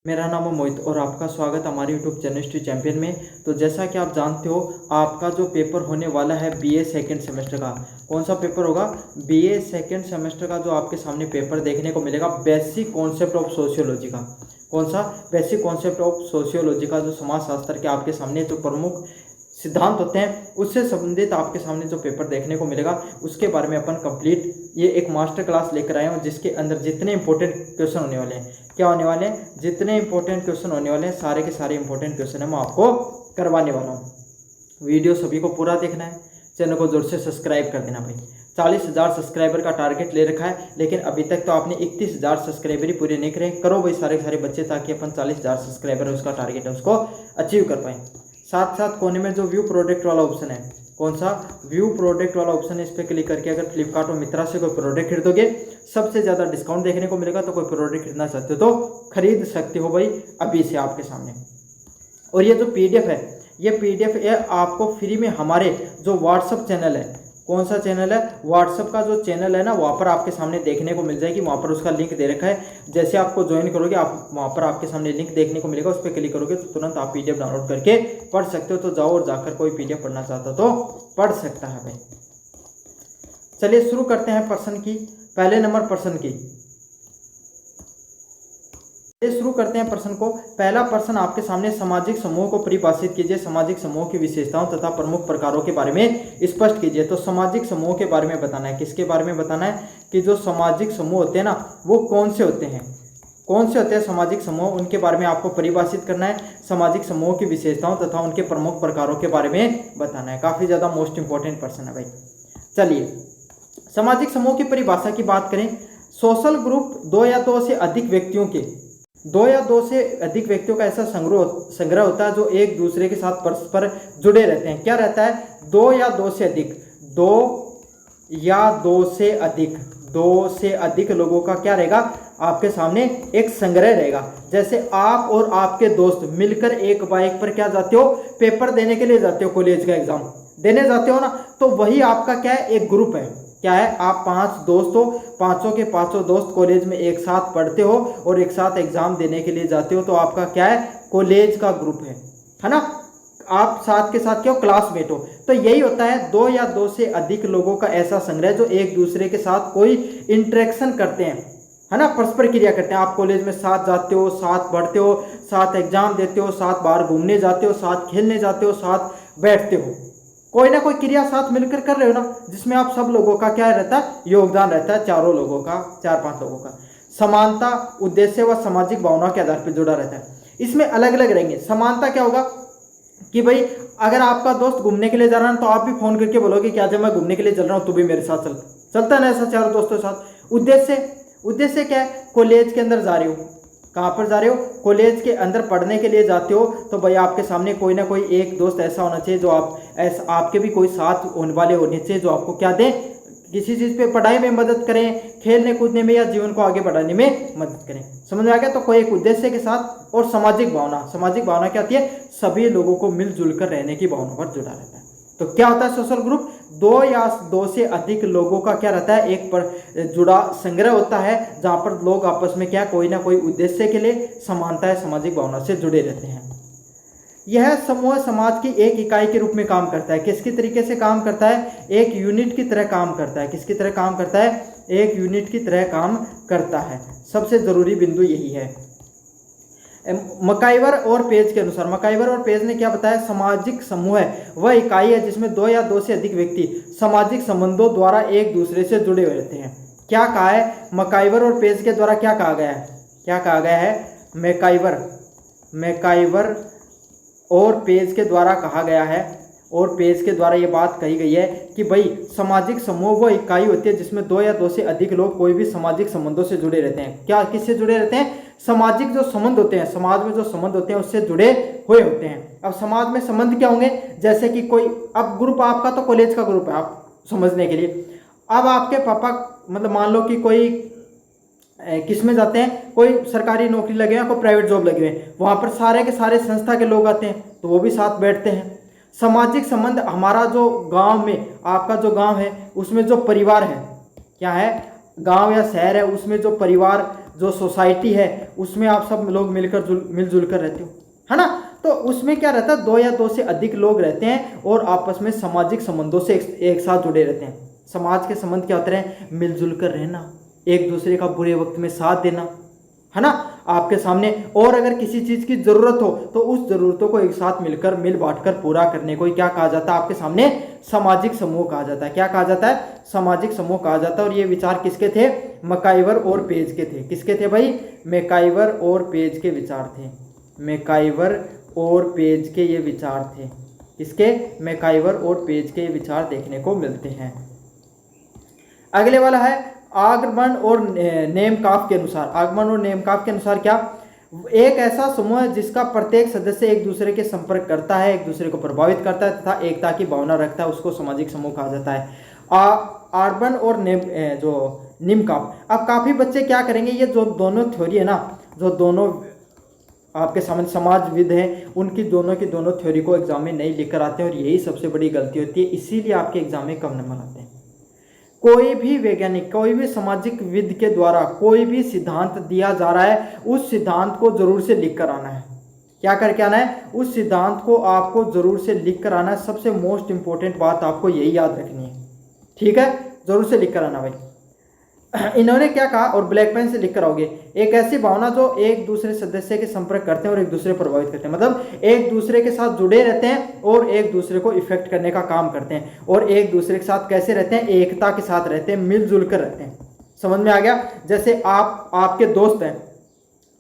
मेरा नाम है मोहित और आपका स्वागत हमारे यूट्यूब चैनल हिस्ट्री चैंपियन में। तो जैसा कि आप जानते हो, आपका जो पेपर होने वाला है बीए सेकंड सेमेस्टर का, कौन सा पेपर होगा? बीए सेकंड सेमेस्टर का जो आपके सामने पेपर देखने को मिलेगा, बेसिक कॉन्सेप्ट ऑफ सोशियोलॉजी का। कौन सा? बेसिक कॉन्सेप्ट ऑफ सोशियोलॉजी का, जो समाज शास्त्र के आपके सामने जो प्रमुख सिद्धांत होते हैं उससे संबंधित आपके सामने जो पेपर देखने को मिलेगा, उसके बारे में अपन कंप्लीट ये एक मास्टर क्लास लेकर आए हैं, जिसके अंदर जितने इंपॉर्टेंट क्वेश्चन होने वाले हैं, क्या होने वाले हैं, जितने इंपॉर्टेंट क्वेश्चन होने वाले हैं, सारे के सारे इंपॉर्टेंट क्वेश्चन है मैं आपको करवाने वाला हूँ। वीडियो सभी को पूरा देखना है, चैनल को जोर से सब्सक्राइब कर देना भाई। 40,000 सब्सक्राइबर का टारगेट ले रखा है, लेकिन अभी तक तो आपने 31,000 सब्सक्राइबर ही पूरे नहीं करे। करो भाई सारे के सारे बच्चे, ताकि अपन 40,000 सब्सक्राइबर है उसका टारगेट है उसको अचीव कर पाए। साथ साथ कोने में जो व्यू प्रोडक्ट वाला ऑप्शन है, कौन सा? व्यू प्रोडक्ट वाला ऑप्शन है, इस पर क्लिक करके अगर फ्लिपकार्ट और मित्रा से कोई प्रोडक्ट खरीदोगे, सबसे ज़्यादा डिस्काउंट देखने को मिलेगा। तो कोई प्रोडक्ट खरीदना चाहते हो तो खरीद सकते हो भाई अभी से आपके सामने। और ये जो पीडीएफ है, ये पीडीएफ है आपको फ्री में हमारे जो व्हाट्सअप चैनल है, कौन सा चैनल है? व्हाट्सअप का जो चैनल है ना, वहाँ पर आपके सामने देखने को मिल जाएगी। वहाँ पर उसका लिंक दे रखा है। जैसे आपको ज्वाइन करोगे, आप वहाँ पर आपके सामने लिंक देखने को मिलेगा, उस पर क्लिक करोगे तो तुरंत आप पीडीएफ डाउनलोड करके पढ़ सकते हो। तो जाओ और जाकर कोई पीडीएफ पढ़ना चाहता तो पढ़ सकता है भाई। चलिए शुरू करते हैं प्रश्न की। पहले नंबर प्रश्न की शुरू करते हैं प्रश्न को। पहला प्रश्न आपके सामने, सामाजिक समूह को परिभाषित कीजिए। सामाजिक समूह की विशेषताओं तथा प्रमुख प्रकारों के बारे में स्पष्ट कीजिए। तो सामाजिक समूह के बारे में बताना है। किसके बारे में बताना है? कि जो सामाजिक समूह होते हैं ना, वो कौन से होते हैं, कौन से होते हैं सामाजिक समूह, उनके बारे में आपको परिभाषित करना है। सामाजिक समूह की विशेषताओं तथा उनके प्रमुख प्रकारों के बारे में बताना है। काफी ज्यादा मोस्ट इंपॉर्टेंट प्रश्न है भाई। चलिए, सामाजिक समूह की परिभाषा की बात करें। सोशल ग्रुप दो या दो से अधिक व्यक्तियों का ऐसा संग्रह होता है जो एक दूसरे के साथ परस्पर जुड़े रहते हैं। क्या रहता है? दो या दो से अधिक लोगों का क्या रहेगा? आपके सामने एक संग्रह रहेगा। जैसे आप और आपके दोस्त मिलकर एक बाइक पर क्या जाते हो? पेपर देने के लिए जाते हो, कॉलेज का एग्जाम देने जाते हो ना, तो वही आपका क्या है? एक ग्रुप है। क्या है? आप 5 दोस्त हो, पांचों के पांचों दोस्त कॉलेज में एक साथ पढ़ते हो और एक साथ एग्जाम देने के लिए जाते हो, तो आपका क्या है? कॉलेज का ग्रुप है ना। आप साथ के साथ क्या हो? क्लासमेट हो। तो यही होता है दो या दो से अधिक लोगों का ऐसा संग्रह जो एक दूसरे के साथ कोई इंटरेक्शन करते हैं, है ना, परस्पर क्रिया करते हैं। आप कॉलेज में साथ जाते हो, साथ पढ़ते हो, साथ एग्जाम देते हो, साथ बाहर घूमने जाते हो, साथ खेलने जाते हो, साथ बैठते हो, कोई ना कोई क्रिया साथ मिलकर कर रहे हो ना, जिसमें आप सब लोगों का क्या रहता है? योगदान रहता है। चारों लोगों का, 4-5 लोगों का। समानता, उद्देश्य व सामाजिक भावना के आधार पर जुड़ा रहता है। इसमें अलग अलग रहेंगे। समानता क्या होगा? कि भाई अगर आपका दोस्त घूमने के लिए जा रहा है तो आप भी फोन करके बोलोगे कि आज मैं घूमने के लिए चल रहा हूँ, तू भी मेरे साथ चल। चलता है ना ऐसा चारों दोस्तों के साथ। उद्देश्य क्या है? कॉलेज के अंदर जा रहे हो। कहाँ पर जा रहे हो? कॉलेज के अंदर पढ़ने के लिए जाते हो, तो भाई आपके सामने कोई ना कोई एक दोस्त ऐसा होना चाहिए जो आपके भी कोई साथ होने वाले होने चाहिए, जो आपको क्या दें? किसी चीज़ पे पढ़ाई में मदद करें, खेलने कूदने में, या जीवन को आगे बढ़ाने में मदद करें। समझ में आ गया? तो कोई एक उद्देश्य के साथ। और सामाजिक भावना क्या होती है? सभी लोगों को मिलजुल कर रहने की भावना पर जुड़ा रहता है। तो क्या होता है सोशल ग्रुप? दो या दो से अधिक लोगों का क्या रहता है? एक पर जुड़ा संग्रह होता है, जहां पर लोग आपस में क्या, कोई ना कोई उद्देश्य के लिए, समानता है, सामाजिक भावना से जुड़े रहते हैं। यह समूह समाज की एक इकाई के रूप में काम करता है। किसकी तरीके से काम करता है? एक यूनिट की तरह काम करता है। किसकी तरह काम करता है? एक यूनिट की तरह काम करता है। सबसे जरूरी बिंदु यही है। मकाइवर और पेज के अनुसार, मकाइवर और पेज ने क्या बताया? सामाजिक समूह है वह इकाई है जिसमें दो या दो से अधिक व्यक्ति सामाजिक संबंधों द्वारा एक दूसरे से जुड़े हुए रहते हैं। क्या कहा है? मकाइवर और पेज के द्वारा क्या कहा गया है? क्या कहा गया है? मैकाइवर और पेज के द्वारा कहा गया है, और पेज के द्वारा ये बात कही गई है कि भाई सामाजिक समूह वो इकाई होती है जिसमें दो या दो से अधिक लोग कोई भी सामाजिक संबंधों से जुड़े रहते हैं। क्या, किससे जुड़े रहते हैं? सामाजिक जो संबंध होते हैं, समाज में जो संबंध होते हैं उससे जुड़े हुए होते हैं। अब समाज में संबंध क्या होंगे? जैसे कि कोई, अब ग्रुप आपका तो कॉलेज का ग्रुप है, आप समझने के लिए। अब आपके पापा, मतलब मान लो कि कोई किस में जाते हैं, कोई सरकारी नौकरी लगे हैं, कोई प्राइवेट जॉब लगे हैं, वहां पर सारे के सारे संस्था के लोग आते हैं, तो वो भी साथ बैठते हैं। सामाजिक संबंध, हमारा जो गांव में, आपका जो गांव है उसमें जो परिवार है, क्या है? गांव या शहर है, उसमें जो परिवार, जो सोसाइटी है उसमें आप सब लोग मिलजुल कर रहते हो, है ना। तो उसमें क्या रहता है, 2 या 2 से अधिक लोग रहते हैं और आपस में सामाजिक संबंधों से एक साथ जुड़े रहते हैं। समाज के संबंध क्या होते हैं, मिलजुल कर रहना, एक दूसरे का बुरे वक्त में साथ देना, है ना, आपके सामने। और अगर किसी चीज की जरूरत हो तो उस जरूरतों को एक साथ मिलकर मिल बांटकर पूरा करने को क्या कहा जाता है, आपके सामने सामाजिक समूह कहा जाता है। क्या कहा जाता है, सामाजिक समूह कहा जाता है। और ये विचार किसके थे, मैकाइवर और पेज के थे। किसके थे भाई, मैकाइवर और पेज के विचार थे। मैकाइवर और पेज के ये विचार थे। किसके, मैकाइवर और पेज के ये विचार देखने को मिलते हैं। अगले वाला है आगमन और नेमकाफ के अनुसार। आगमन और नेमकाफ के अनुसार क्या, एक ऐसा समूह है जिसका प्रत्येक सदस्य एक दूसरे के संपर्क करता है, एक दूसरे को प्रभावित करता है तथा एकता की भावना रखता है, उसको सामाजिक समूह कहा जाता है। आर्बन और निमकाफ। अब काफी बच्चे क्या करेंगे, ये जो दोनों थ्योरी है ना, जो दोनों आपके सामने समाजविद हैं, उनकी दोनों की दोनों थ्योरी को एग्जाम में नहीं लिखकर आते हैं और यही सबसे बड़ी गलती होती है, इसीलिए आपके एग्जाम में कम नंबर आते हैं। कोई भी वैज्ञानिक, कोई भी सामाजिक विद के द्वारा कोई भी सिद्धांत दिया जा रहा है, उस सिद्धांत को जरूर से लिख कर आना है। क्या करके आना है, उस सिद्धांत को आपको जरूर से लिख कर आना है। सबसे मोस्ट इंपॉर्टेंट बात आपको यही याद रखनी है, ठीक है, जरूर से लिख कर आना भाई। इन्होंने क्या कहा, और ब्लैक पेन से लिख कर आओगे, एक ऐसी भावना जो एक दूसरे सदस्य के संपर्क करते हैं और एक दूसरे को प्रभावित करते हैं, मतलब एक दूसरे के साथ जुड़े रहते हैं और एक दूसरे को इफेक्ट करने का काम करते हैं, और एक दूसरे के साथ कैसे रहते हैं, एकता के साथ रहते हैं, मिलजुल कर रहते हैं। समझ में आ गया। जैसे आपके दोस्त हैं,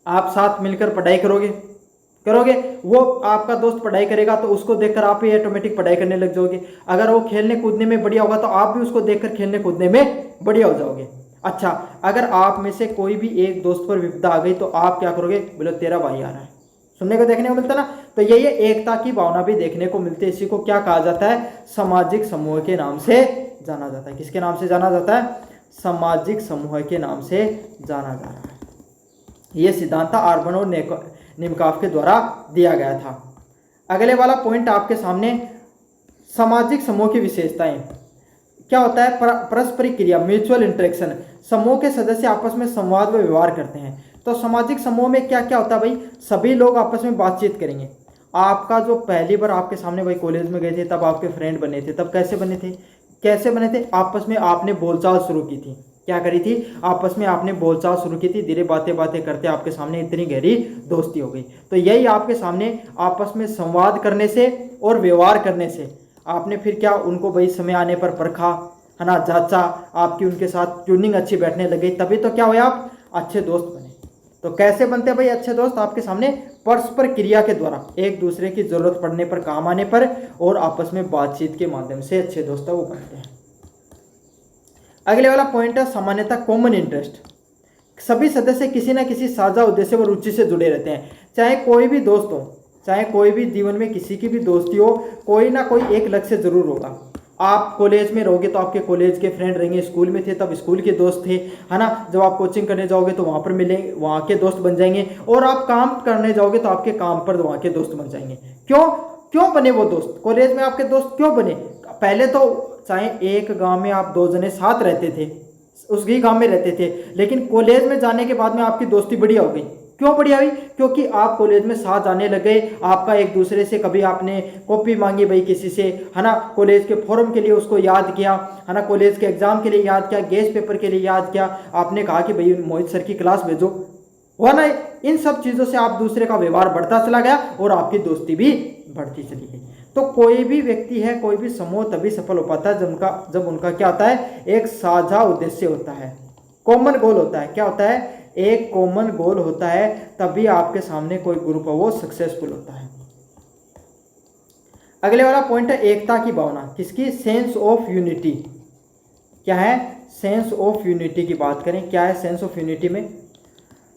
आप साथ मिलकर पढ़ाई करोगे, वो आपका दोस्त पढ़ाई करेगा तो उसको देखकर आप ही ऑटोमेटिक पढ़ाई करने लग जाओगे। अगर वो खेलने कूदने में बढ़िया होगा तो आप भी उसको देखकर खेलने कूदने में बढ़िया हो जाओगे। अच्छा, अगर आप में से कोई भी एक दोस्त पर विपदा आ गई तो आप क्या करोगे, बोलो तेरा भाई आ रहा है, सुनने को देखने को मिलता ना। तो ये एकता की भावना भी देखने को मिलती है। इसी को क्या कहा जाता है, सामाजिक समूह के नाम से जाना जाता है। किसके नाम से जाना जाता है, सामाजिक समूह के नाम से जाना जा रहा है। ये सिद्धांत आर्बन और निमकाफ के द्वारा दिया गया था। अगले वाला पॉइंट आपके सामने, सामाजिक समूह की विशेषताएं। क्या होता है, परस्परिक क्रिया, म्यूचुअल इंटरेक्शन। समूह के सदस्य आपस में संवाद व व्यवहार करते हैं। तो सामाजिक समूह में क्या क्या होता है भाई, सभी लोग आपस में बातचीत करेंगे। आपका जो पहली बार आपके सामने भाई कॉलेज में गए थे, तब आपके फ्रेंड बने थे, तब कैसे बने थे, आपस में आपने बोलचाल शुरू की थी। क्या करी थी, आपस में आपने बोलचाल शुरू की थी, धीरे बातें करते आपके सामने इतनी गहरी दोस्ती हो गई। तो यही आपके सामने आपस में संवाद करने से और व्यवहार करने से आपने फिर क्या, उनको भाई समय आने पर परखा, है ना, जांचा, आपकी उनके साथ ट्यूनिंग अच्छी बैठने लग गई, तभी तो क्या हुआ, आप अच्छे दोस्त बने। तो कैसे बनते हैं भाई अच्छे दोस्त, आपके सामने परस्पर क्रिया के द्वारा, एक दूसरे की जरूरत पड़ने पर, काम आने पर और आपस में बातचीत के माध्यम से अच्छे दोस्त वो बनते हैं। अगले वाला पॉइंट है सामान्यता, कॉमन इंटरेस्ट। सभी सदस्य किसी न किसी साझा उद्देश्य व रुचि से जुड़े रहते हैं। चाहे कोई भी दोस्त हो, चाहे कोई भी जीवन में किसी की भी दोस्ती हो, कोई ना कोई एक लक्ष्य जरूर होगा। आप कॉलेज में रहोगे तो आपके कॉलेज के फ्रेंड रहेंगे, स्कूल में थे तब स्कूल के दोस्त थे, है ना। जब आप कोचिंग करने जाओगे तो वहाँ पर मिलेंगे, वहाँ के दोस्त बन जाएंगे, और आप काम करने जाओगे तो आपके काम पर वहाँ के दोस्त बन जाएंगे। क्यों बने वो दोस्त, कॉलेज में आपके दोस्त क्यों बने? पहले तो चाहे एक गाँव में आप 2 जने साथ रहते थे, उस ही गाँव में रहते थे, लेकिन कॉलेज में जाने के बाद में आपकी दोस्ती बढ़िया हो गई। क्यों बढ़िया हुई? क्योंकि आप कॉलेज में साथ जाने लगे, आपका एक दूसरे से, कभी आपने कॉपी मांगी भाई किसी से, है ना, कॉलेज के फॉर्म के लिए उसको याद किया, है ना, कॉलेज के एग्जाम के लिए याद किया, गेस्ट पेपर के लिए याद किया, आपने कहा कि भाई मोहित सर की क्लास भेजो, हुआ ना। इन सब चीज़ों से आप दूसरे का व्यवहार बढ़ता चला गया और आपकी दोस्ती भी बढ़ती चली गई। तो कोई भी व्यक्ति है, कोई भी समूह तभी सफल हो पाता है जब उनका क्या होता है, एक साझा उद्देश्य होता है, कॉमन गोल होता है। क्या होता है, एक कॉमन गोल होता है, तभी आपके सामने कोई ग्रुप है वो सक्सेसफुल होता है। अगले वाला पॉइंट है एकता की भावना। किसकी? Sense of unity. क्या है? सेंस ऑफ यूनिटी की बात करें, क्या है सेंस ऑफ यूनिटी में?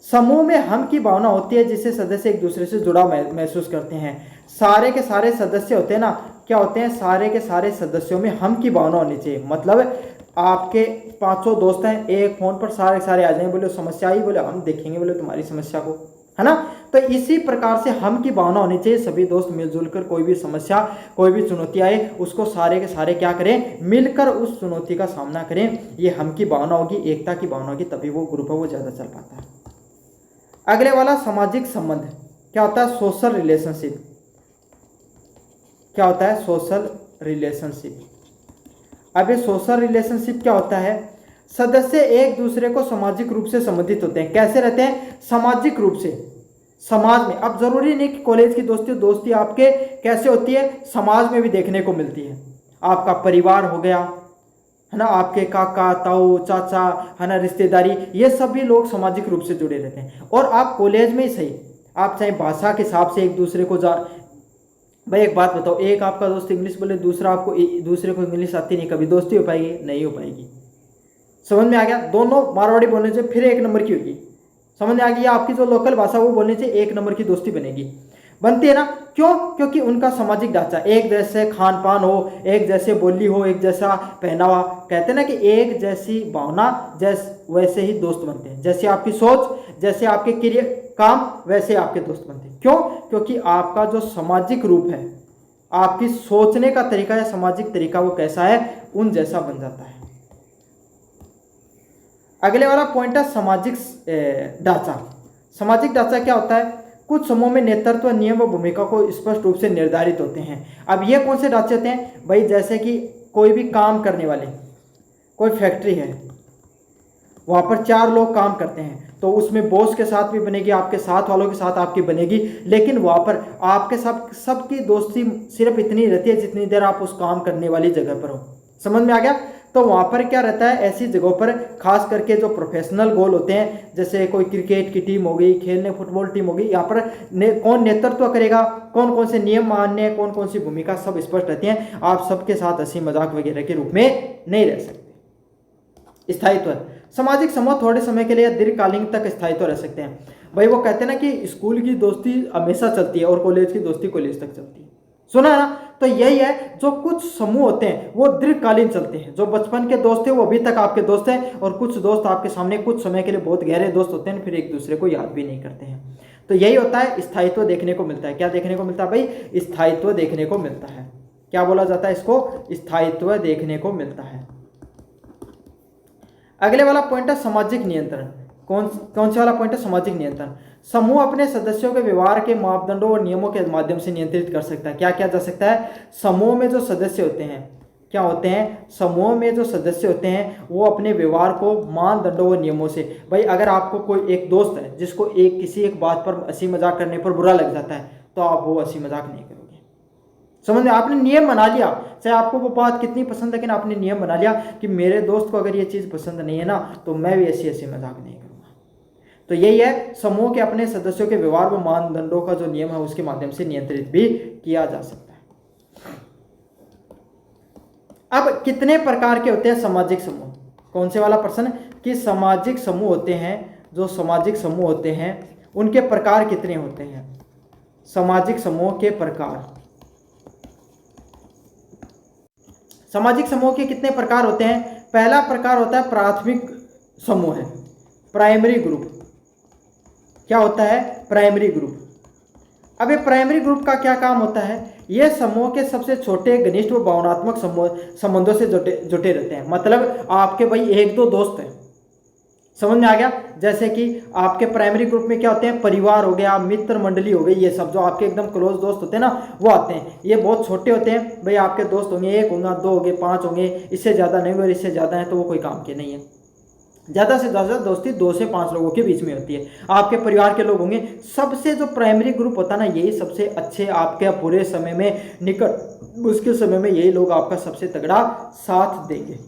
समूह में हम की भावना होती है जिससे सदस्य एक दूसरे से जुड़ा महसूस करते हैं। सारे के सारे सदस्य होते हैं ना, क्या होते हैं, सारे के सारे सदस्यों में हम की भावना होनी चाहिए। मतलब आपके 500 दोस्त हैं, एक फोन पर सारे सारे आ जाएंगे, बोले समस्या आई, बोले हम देखेंगे, बोले तुम्हारी समस्या को, है ना। तो इसी प्रकार से हम की भावना होनी चाहिए। सभी दोस्त मिलजुल कर कोई भी समस्या, कोई भी चुनौती आए, उसको सारे के सारे क्या करें, मिलकर उस चुनौती का सामना करें। ये हम की भावना होगी, एकता की भावना होगी, तभी वो ग्रुप है वो ज़्यादा चल पाता है। अगले वाला सामाजिक संबंध क्या होता है? Social relationship. क्या होता है? Social relationship. अब ये सोशल रिलेशनशिप क्या होता है? सदस्य एक दूसरे को सामाजिक रूप से संबंधित होते हैं। कैसे रहते हैं? सामाजिक रूप से, समाज में। अब जरूरी नहीं कि कॉलेज की दोस्ती आपके कैसे होती है, समाज में भी देखने को मिलती है। आपका परिवार हो गया, है ना, आपके काका ताऊ चाचा, है ना, रिश्तेदारी, ये सभी लोग सामाजिक रूप से जुड़े रहते हैं। और आप कॉलेज में ही सही, आप चाहे भाषा के हिसाब से एक दूसरे को भाई एक बात बताओ, एक आपका दोस्त इंग्लिश बोले, दूसरे को इंग्लिश आती नहीं, कभी दोस्ती हो पाएगी? नहीं हो पाएगी। समझ में आ गया? दोनों मारवाड़ी बोलने से फिर एक नंबर की होगी। समझ में आ गई? आपकी जो लोकल भाषा वो बोलने से एक नंबर की दोस्ती बनेगी, बनती है ना। क्यों? क्योंकि उनका सामाजिक ढांचा एक जैसे, खान पान हो, एक जैसे बोली हो, एक जैसा पहनावा। कहते हैं ना कि एक जैसी भावना, वैसे ही दोस्त बनते हैं। जैसे आपकी सोच, जैसे आपके क्रिया काम, वैसे आपके दोस्त बनते हैं। क्यों? क्योंकि आपका जो सामाजिक रूप है, आपकी सोचने का तरीका या सामाजिक तरीका वो कैसा है, उन जैसा बन जाता है। अगले वाला पॉइंट है सामाजिक ढांचा। सामाजिक ढांचा क्या होता है? कुछ समूह में नेतृत्व, नियम व भूमिका को स्पष्ट रूप से निर्धारित होते हैं। अब ये कौन से ढांचे होते हैं भाई? जैसे कि कोई भी काम करने वाले, कोई फैक्ट्री है, वहाँ पर 4 लोग काम करते हैं, तो उसमें बॉस के साथ भी बनेगी, आपके साथ वालों के साथ आपकी बनेगी, लेकिन वहाँ पर आपके साथ सबकी दोस्ती सिर्फ इतनी रहती है जितनी देर आप उस काम करने वाली जगह पर हो। समझ में आ गया? तो वहाँ पर क्या रहता है, ऐसी जगहों पर खास करके जो प्रोफेशनल गोल होते हैं, जैसे कोई क्रिकेट की टीम हो गई, खेलने फुटबॉल टीम हो गई, यहाँ पर कौन नेतृत्व करेगा, कौन कौन से नियम मानने, कौन कौन सी भूमिका, सब स्पष्ट रहती हैं। आप सबके साथ हंसी मजाक वगैरह के रूप में नहीं रह सकते। स्थायित्व, सामाजिक समूह थोड़े समय के लिए दीर्घकालीन तक स्थायित्व रह सकते हैं। भाई वो कहते हैं ना कि स्कूल की दोस्ती हमेशा चलती है और कॉलेज की दोस्ती कॉलेज तक चलती है। सुना है ना? तो यही है, जो कुछ समूह होते हैं वो दीर्घकालीन चलते हैं। जो बचपन के दोस्त हैं वो अभी तक आपके दोस्त हैं, और कुछ दोस्त आपके सामने कुछ समय के लिए बहुत गहरे दोस्त होते हैं, फिर एक दूसरे को याद भी नहीं करते हैं। तो यही होता है, स्थायित्व देखने को मिलता है। क्या देखने को मिलता है भाई? स्थायित्व देखने को मिलता है। क्या बोला जाता है इसको? स्थायित्व देखने को मिलता है। अगले वाला पॉइंट है सामाजिक नियंत्रण। कौन सा वाला पॉइंट है? सामाजिक नियंत्रण। समूह अपने सदस्यों के व्यवहार के मापदंडों और नियमों के माध्यम से नियंत्रित कर सकता है। क्या किया जा सकता है? समूह में जो सदस्य होते हैं, क्या होते हैं? समूह में जो सदस्य होते हैं वो अपने व्यवहार को मानदंडों और नियमों से, भाई अगर आपको कोई एक दोस्त है जिसको किसी एक बात पर हंसी मजाक करने पर बुरा लग जाता है, तो आप वो हंसी मजाक नहीं करोगे। समझ में? आपने नियम बना लिया, चाहे आपको वो बात कितनी पसंद है, लेकिन आपने नियम बना लिया कि मेरे दोस्त को अगर ये चीज़ पसंद नहीं है ना, तो मैं भी ऐसी हंसी मजाक नहीं करूँगा। तो यही है, समूह के अपने सदस्यों के व्यवहार व मानदंडों का जो नियम है उसके माध्यम से नियंत्रित भी किया जा सकता है। अब कितने प्रकार के होते हैं सामाजिक समूह? कौन से वाला प्रश्न? कि सामाजिक समूह होते हैं, जो सामाजिक समूह होते हैं उनके प्रकार कितने होते हैं? सामाजिक समूह के प्रकार, सामाजिक समूह के कितने प्रकार होते हैं? पहला प्रकार होता है प्राथमिक समूह है, प्राइमरी ग्रुप। क्या होता है? Primary group. अब ये प्राइमरी ग्रुप का क्या काम होता है? ये समूह के सबसे छोटे, घनिष्ठ व भावनात्मक संबंधों से जुटे रहते हैं। मतलब आपके भाई 1-2 दोस्त हैं, समझ में आ गया? जैसे कि आपके प्राइमरी ग्रुप में क्या होते हैं? परिवार हो गया, मित्र मंडली हो गई, ये सब जो आपके एकदम क्लोज दोस्त होते हैं ना, वो आते हैं। ये बहुत छोटे होते हैं भाई, आपके दोस्त होंगे 1 होगा, 2 होंगे, 5 होंगे, इससे ज़्यादा नहीं। और इससे ज़्यादा है तो वो कोई काम के नहीं है। ज़्यादा से ज़्यादा दोस्ती 2 से 5 लोगों के बीच में होती है। आपके परिवार के लोग होंगे। सबसे जो प्राइमरी ग्रुप होता है ना, यही सबसे अच्छे, आपके बुरे समय में, निकट मुश्किल समय में यही लोग आपका सबसे तगड़ा साथ देंगे।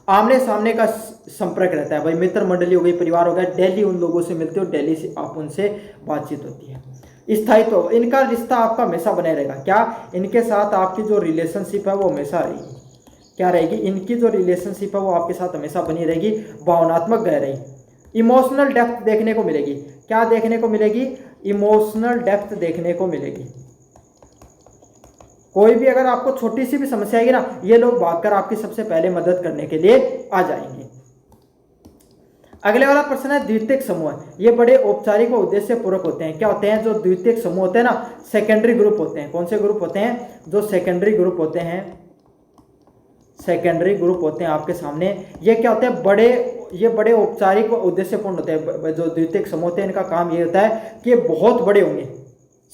आमने सामने का संपर्क रहता है भाई, मित्र मंडली हो गई, परिवार हो गया, डेली उन लोगों से मिलते हो, डेली से आप उनसे बातचीत होती है। स्थायित्व, इनका रिश्ता आपका हमेशा बने रहेगा। क्या? इनके साथ आपकी जो रिलेशनशिप है वो हमेशा रहेगी। क्या रहेगी? इनकी जो रिलेशनशिप है वो आपके साथ हमेशा बनी रहेगी। भावनात्मक गहराई, इमोशनल डेप्थ देखने को मिलेगी। क्या देखने को मिलेगी? इमोशनल डेप्थ देखने को मिलेगी। कोई भी अगर आपको छोटी सी भी समस्या आएगी ना, ये लोग भागकर आपकी सबसे पहले मदद करने के लिए आ जाएंगे। अगले वाला प्रश्न है द्वितीयक समूह। ये बड़े औपचारिक व उद्देश्य पूर्वक होते हैं। क्या होते हैं? जो द्वितीयक समूह होते हैं ना, सेकेंडरी ग्रुप होते हैं। कौन से ग्रुप होते हैं? जो सेकेंडरी ग्रुप होते हैं, सेकेंडरी ग्रुप होते हैं आपके सामने। ये क्या होते हैं? बड़े, ये बड़े औपचारिक व उद्देश्यपूर्ण होते हैं। जो द्वितीयक समूह होते हैं इनका काम ये होता है कि ये बहुत बड़े होंगे,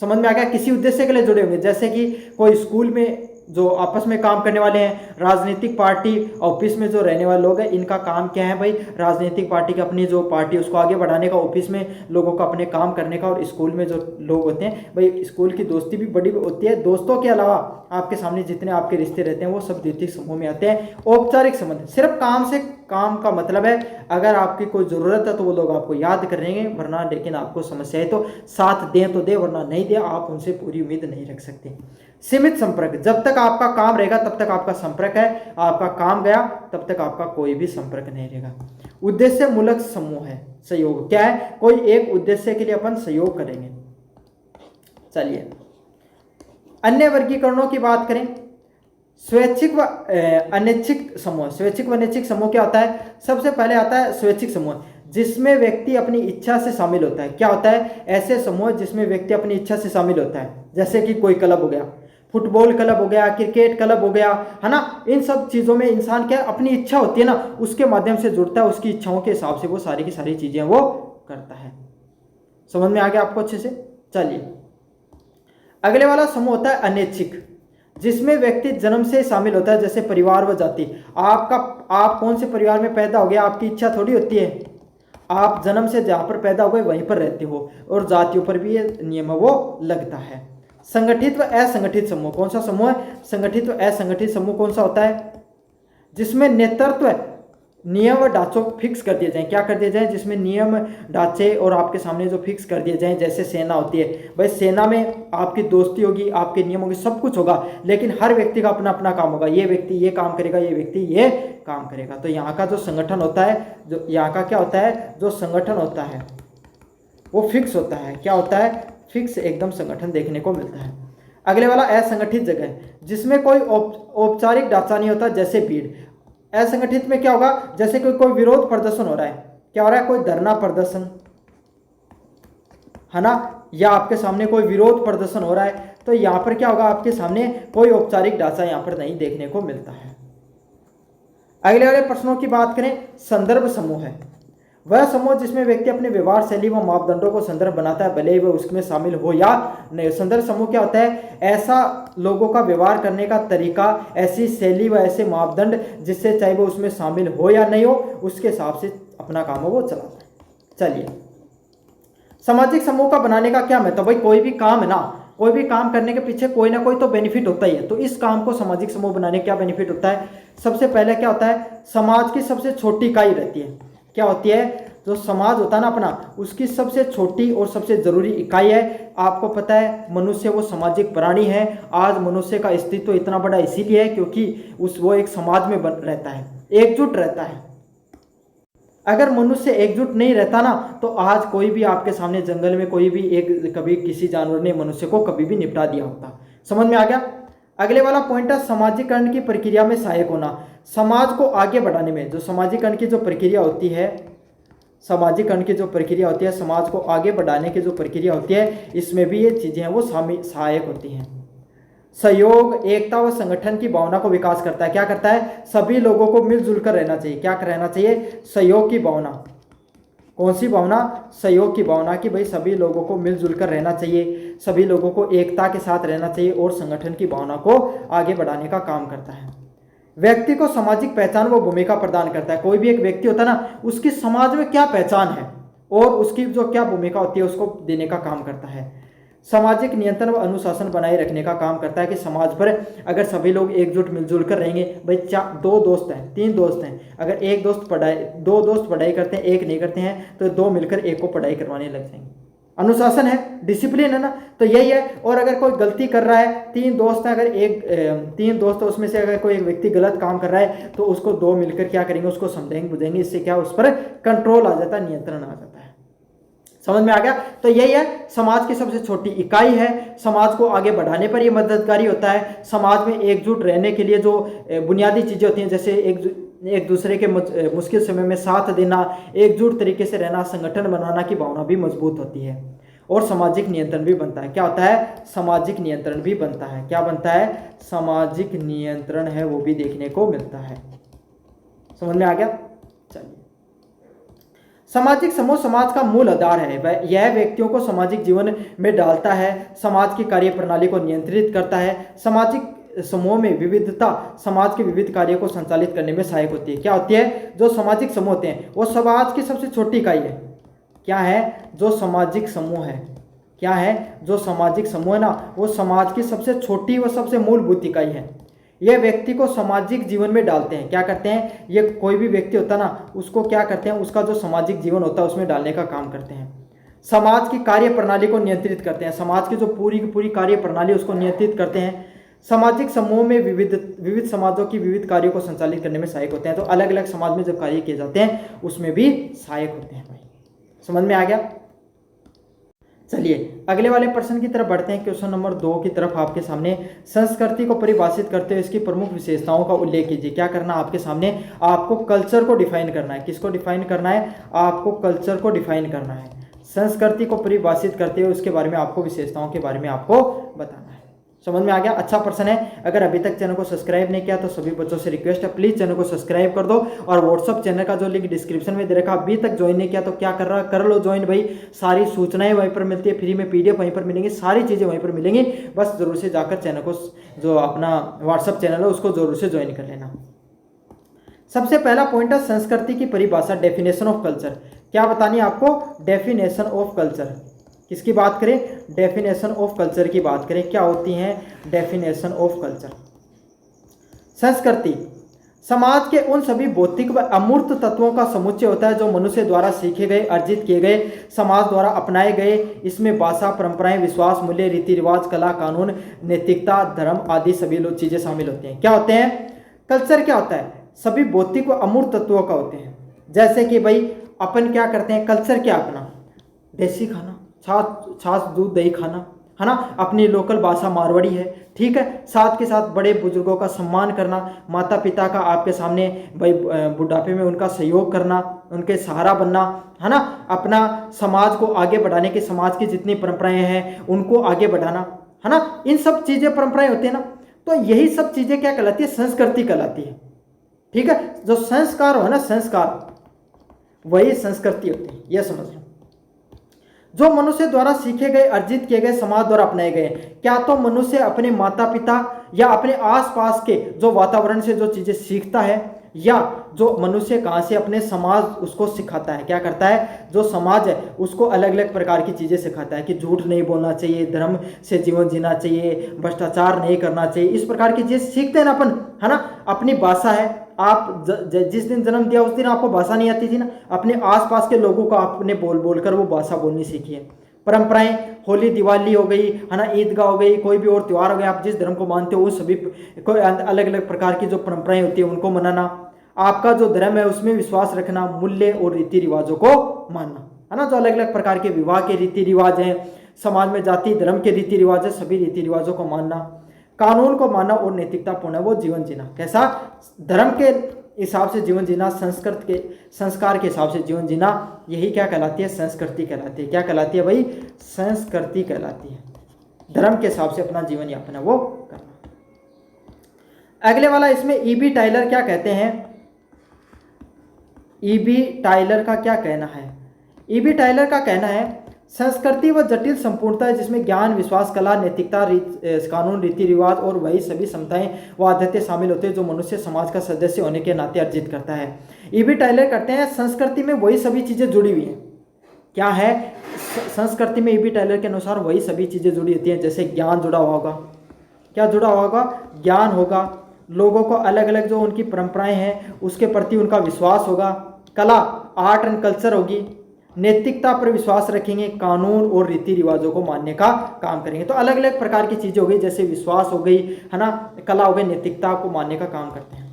समझ में आ गया, किसी उद्देश्य के लिए जुड़े होंगे। जैसे कि कोई स्कूल में जो आपस में काम करने वाले हैं, राजनीतिक पार्टी ऑफिस में जो रहने वाले लोग हैं, इनका काम क्या है भाई, राजनीतिक पार्टी की अपनी जो पार्टी उसको आगे बढ़ाने का, ऑफिस में लोगों को अपने काम करने का, और स्कूल में जो लोग होते हैं भाई, स्कूल की दोस्ती भी बड़ी होती है। दोस्तों के अलावा आपके सामने जितने आपके रिश्ते रहते हैं वो सब द्वितीयक समूह में आते हैं। औपचारिक संबंध सिर्फ काम से, काम का मतलब है अगर आपकी कोई ज़रूरत है तो वो लोग आपको याद करेंगे, वरना लेकिन आपको समस्या है तो साथ दें तो दे, वरना नहीं दे, आप उनसे पूरी उम्मीद नहीं रख सकते। सीमित संपर्क, जब तक आपका काम रहेगा तब तक आपका संपर्क है, आपका काम गया तब तक आपका कोई भी संपर्क नहीं रहेगा। उद्देश्य मूलक समूह है, सहयोग क्या है, कोई एक उद्देश्य के लिए अपन सहयोग करेंगे। चलिए अन्य वर्गीकरणों की बात करें। स्वैच्छिक व अनैच्छिक समूह। स्वैच्छिक व अनैच्छिक समूह क्या होता है, सबसे पहले आता है स्वैच्छिक समूह, जिसमें व्यक्ति अपनी इच्छा से शामिल होता है। क्या होता है, ऐसे समूह जिसमें व्यक्ति अपनी इच्छा से शामिल होता है, जैसे कि कोई क्लब हो गया, फुटबॉल क्लब हो गया, क्रिकेट क्लब हो गया, है ना। इन सब चीज़ों में इंसान क्या अपनी इच्छा होती है ना, उसके माध्यम से जुड़ता है, उसकी इच्छाओं के हिसाब से वो सारी की सारी चीज़ें वो करता है। समझ में आ गया आपको अच्छे से। चलिए अगले वाला समूह होता है अनैच्छिक, जिसमें व्यक्ति जन्म से शामिल होता है, जैसे परिवार व जाति। आप कौन से परिवार में पैदा हो गया आपकी इच्छा थोड़ी होती है, आप जन्म से जहाँ पर पैदा हो गए वहीं पर रहते हो, और जातियों पर भी ये नियम वो लगता है। संगठित व असंगठित समूह, कौन सा समूह है, संगठित व असंगठित समूह कौन सा होता है, जिसमें नेतृत्व नियम व ढांचों फिक्स कर दिए जाएं। क्या कर दिए जाएं, जिसमें नियम ढांचे और आपके सामने जो फिक्स कर दिए जाएं। जैसे सेना होती है भाई, सेना में आपकी दोस्ती होगी, आपके नियम होंगे, सब कुछ होगा, लेकिन हर व्यक्ति का अपना अपना काम होगा। ये व्यक्ति ये काम करेगा, ये व्यक्ति ये काम करेगा। तो यहाँ का जो संगठन होता है, जो यहाँ का क्या होता है, जो संगठन होता है वो फिक्स होता है। क्या होता है, फिक्स एकदम संगठन देखने को मिलता है। अगले वाला असंगठित जगह, जिसमें कोई औपचारिक ढांचा नहीं होता, जैसे भीड़। असंगठित में क्या होगा, जैसे कोई विरोध प्रदर्शन हो रहा है, क्या हो रहा है, कोई धरना प्रदर्शन, है ना, या आपके सामने कोई विरोध प्रदर्शन हो रहा है, तो यहाँ पर क्या होगा, आपके सामने कोई औपचारिक ढांचा यहाँ पर नहीं देखने को मिलता है। अगले वाले प्रश्नों की बात करें। संदर्भ समूह है वह समूह जिसमें व्यक्ति अपने व्यवहार शैली व मापदंडों को संदर्भ बनाता है, भले ही वह उसमें शामिल हो या नहीं। संदर्भ समूह क्या होता है, ऐसा लोगों का व्यवहार करने का तरीका, ऐसी शैली व ऐसे मापदंड जिससे चाहे वो उसमें शामिल हो या नहीं हो, उसके हिसाब से अपना काम वो चलाता है। चलिए सामाजिक समूह का बनाने का क्या मतलब, भाई कोई भी काम है ना, कोई भी काम करने के पीछे कोई ना कोई तो बेनिफिट होता ही है। तो इस काम को सामाजिक समूह बनाने का क्या बेनिफिट होता है, सबसे पहले क्या होता है, समाज की सबसे छोटी इकाई रहती है। क्या होती है, जो समाज होता है ना अपना, उसकी सबसे छोटी और सबसे जरूरी इकाई है। आपको पता है मनुष्य वो सामाजिक प्राणी है। आज मनुष्य का अस्तित्व इतना बड़ा इसीलिए है क्योंकि वो एक समाज में रहता है, एकजुट रहता है। अगर मनुष्य एकजुट नहीं रहता ना, तो आज कोई भी आपके सामने जंगल में कोई भी कभी किसी जानवर ने मनुष्य को कभी भी निपटा दिया होता। समझ में आ गया। अगले वाला पॉइंट है सामाजिकरण की प्रक्रिया में सहायक होना। समाज को आगे बढ़ाने में जो सामाजिकरण की जो प्रक्रिया होती है, सामाजिकरण की जो प्रक्रिया होती है, समाज को आगे बढ़ाने की जो प्रक्रिया होती है, इसमें भी ये चीज़ें हैं वो सहायक होती हैं। सहयोग, एकता व संगठन की भावना को विकास करता है। क्या करता है, सभी लोगों को मिलजुल कर रहना चाहिए। क्या रहना चाहिए, सहयोग की भावना। कौन सी भावना, सहयोग की भावना, कि भाई सभी लोगों को मिलजुल कर रहना चाहिए, सभी लोगों को एकता के साथ रहना चाहिए, और संगठन की भावना को आगे बढ़ाने का काम करता है। व्यक्ति को सामाजिक पहचान व भूमिका प्रदान करता है। कोई भी एक व्यक्ति होता है ना, उसकी समाज में क्या पहचान है और उसकी जो क्या भूमिका होती है उसको देने का काम करता है। सामाजिक नियंत्रण व अनुशासन बनाए रखने का काम करता है, कि समाज पर अगर सभी लोग एकजुट मिलजुल कर रहेंगे, भाई दो दोस्त हैं, तीन दोस्त हैं, अगर दो दोस्त पढ़ाई करते हैं, एक नहीं करते हैं, तो दो मिलकर एक को पढ़ाई करवाने लग जाएंगे। अनुशासन है, डिसिप्लिन है ना, तो यही है। और अगर कोई गलती कर रहा है, तीन दोस्त हैं, अगर तीन दोस्त उसमें से अगर कोई एक व्यक्ति गलत काम कर रहा है, तो उसको दो मिलकर क्या करेंगे, उसको समझाएंगे बुझाएंगे, इससे क्या उस पर कंट्रोल आ जाता है, नियंत्रण आ जाता है। समझ में आ गया। तो यही है, समाज की सबसे छोटी इकाई है, समाज को आगे बढ़ाने पर यह मददगारी होता है। समाज में एकजुट रहने के लिए जो बुनियादी चीज़ें होती हैं, जैसे एक दूसरे के मुश्किल समय में साथ देना, एकजुट तरीके से रहना, संगठन बनाना की भावना भी मजबूत होती है, और सामाजिक नियंत्रण भी बनता है। क्या होता है, सामाजिक नियंत्रण भी बनता है। क्या बनता है, सामाजिक नियंत्रण है वो भी देखने को मिलता है। समझ में आ गया। चलिए सामाजिक समूह समाज का मूल आधार है। यह व्यक्तियों को सामाजिक जीवन में डालता है, समाज की कार्य प्रणाली को नियंत्रित करता है। सामाजिक समूह में विविधता समाज के विविध कार्यों को संचालित करने में सहायक होती है। क्या होती है? जो सामाजिक समूह होते हैं वो समाज की सबसे छोटी इकाई है। क्या है? जो सामाजिक समूह है, क्या है? जो सामाजिक समूह है ना, वो समाज की सबसे छोटी व सबसे मूलभूत इकाई है। यह व्यक्ति को सामाजिक जीवन में डालते हैं। क्या करते हैं? ये कोई भी व्यक्ति होता है ना, उसको क्या करते हैं? उसका जो सामाजिक जीवन होता है उसमें डालने का काम करते हैं। समाज की कार्य प्रणाली को नियंत्रित करते हैं। समाज की जो पूरी की पूरी कार्य प्रणाली उसको नियंत्रित करते हैं। सामाजिक समूह में विविध समाजों की विविध कार्यों को संचालित करने में सहायक होते हैं। तो अलग अलग समाज में जब कार्य किए जाते हैं उसमें भी सहायक होते हैं। भाई समझ में आ गया? चलिए अगले वाले प्रश्न की तरफ बढ़ते हैं। क्वेश्चन नंबर 2 की तरफ आपके सामने संस्कृति को परिभाषित करते हुए इसकी प्रमुख विशेषताओं का उल्लेख कीजिए। क्या करना आपके सामने? आपको कल्चर को डिफाइन करना है। किसको डिफाइन करना है? आपको कल्चर को डिफाइन करना है। संस्कृति को परिभाषित करते हुए उसके बारे में आपको विशेषताओं के बारे में आपको बताना है। समझ में आ गया? अच्छा प्रश्न है। अगर अभी तक चैनल को सब्सक्राइब नहीं किया तो सभी बच्चों से रिक्वेस्ट है, प्लीज चैनल को सब्सक्राइब कर दो। और व्हाट्सअप चैनल का जो लिंक डिस्क्रिप्शन में दे रखा, अभी तक ज्वाइन नहीं किया तो क्या कर रहा, कर लो ज्वाइन भाई। सारी सूचनाएं वहीं पर मिलती है, फ्री में PDF वहीं पर मिलेंगी, सारी चीजें वहीं पर मिलेंगी। बस जरूर से जाकर चैनल को, जो अपना व्हाट्सअप चैनल है उसको जरूर से ज्वाइन कर लेना। सबसे पहला पॉइंट है संस्कृति की परिभाषा, डेफिनेशन ऑफ कल्चर। क्या बतानी है आपको? Definition of culture. किसकी बात करें? डेफिनेशन ऑफ कल्चर की बात करें। क्या होती है डेफिनेशन ऑफ कल्चर? संस्कृति समाज के उन सभी भौतिक व अमूर्त तत्वों का समुच्चय होता है जो मनुष्य द्वारा सीखे गए, अर्जित किए गए, समाज द्वारा अपनाए गए। इसमें भाषा, परंपराएं, विश्वास, मूल्य, रीति रिवाज, कला, कानून, नैतिकता, धर्म आदि सभी लोग चीजें शामिल होती हैं। क्या होते हैं? कल्चर क्या होता है? सभी भौतिक व अमूर्त तत्वों का होते हैं। जैसे कि भाई अपन क्या करते हैं? कल्चर क्या अपना? देसी खाना, छाछ दूध दही खाना, है ना। अपनी लोकल भाषा मारवाड़ी है, ठीक है। साथ के साथ बड़े बुजुर्गों का सम्मान करना, माता पिता का आपके सामने भाई बुढ़ापे में उनका सहयोग करना, उनके सहारा बनना, है ना। अपना समाज को आगे बढ़ाने की, समाज की जितनी परंपराएं हैं उनको आगे बढ़ाना, है ना। इन सब चीज़ें परंपराएं होती है ना, तो यही सब चीज़ें क्या कहलाती है? संस्कृति कहलाती है, ठीक है। जो संस्कार हो ना, संस्कार वही संस्कृति होती है, यह समझ लो। जो मनुष्य द्वारा सीखे गए, अर्जित किए गए, समाज द्वारा अपनाए गए। क्या तो मनुष्य अपने माता पिता या अपने आसपास के जो वातावरण से जो चीजें सीखता है, या जो मनुष्य कहाँ से अपने समाज उसको सिखाता है। क्या करता है? जो समाज है उसको अलग अलग प्रकार की चीजें सिखाता है कि झूठ नहीं बोलना चाहिए, धर्म से जीवन जीना चाहिए, भ्रष्टाचार नहीं करना चाहिए। इस प्रकार की चीजें सीखते हैं ना अपन, है ना। अपनी भाषा है, आप जिस दिन जन्म दिया उस दिन आपको भाषा नहीं आती थी ना, अपने आसपास के लोगों को आपने बोल बोल कर वो भाषा बोलनी सीखी है। परंपराएं, होली दिवाली हो गई, है ना, ईदगाह हो गई, कोई भी और त्यौहार हो गया, आप जिस धर्म को मानते हो वो सभी कोई अलग अलग प्रकार की जो परंपराएं होती है उनको मनाना, आपका जो धर्म है उसमें विश्वास रखना, मूल्य और रीति रिवाजों को मानना, है ना। जो अलग अलग प्रकार के विवाह के रीति रिवाज हैं, समाज में जाति धर्म के रीति रिवाज है, सभी रीति रिवाजों को मानना, कानून को मानना और नैतिकतापूर्ण वो जीवन जीना। कैसा? धर्म के हिसाब से जीवन जीना, संस्कृत के संस्कार के हिसाब से जीवन जीना, यही क्या कहलाती है? संस्कृति कहलाती है। क्या कहलाती है भाई? संस्कृति कहलाती है। धर्म के हिसाब से अपना जीवन यापन है वो करना। अगले वाला, इसमें E.B. टाइलर क्या कहते हैं? E.B. टाइलर का क्या कहना है? E.B. टाइलर का कहना है संस्कृति व जटिल संपूर्णता है जिसमें ज्ञान, विश्वास, कला, नैतिकता, कानून, रीति रिवाज और वही सभी क्षमताएं व आदतें शामिल होते हैं जो मनुष्य समाज का सदस्य होने के नाते अर्जित करता है। E.B. टाइलर कहते हैं संस्कृति में वही सभी चीजें जुड़ी हुई हैं। क्या है? संस्कृति में E.B. टाइलर के अनुसार वही सभी चीजें जुड़ी होती हैं। जैसे ज्ञान जुड़ा हुआ होगा। क्या जुड़ा हुआ होगा? ज्ञान होगा। लोगों को अलग अलग जो उनकी परंपराएं हैं उसके प्रति उनका विश्वास होगा। कला, आर्ट एंड कल्चर होगी। नैतिकता पर विश्वास रखेंगे, कानून और रीति रिवाजों को मानने का काम करेंगे। तो अलग अलग प्रकार की चीजें हो गई, जैसे विश्वास हो गई, है ना, कला हो गई, नैतिकता को मानने का काम करते हैं।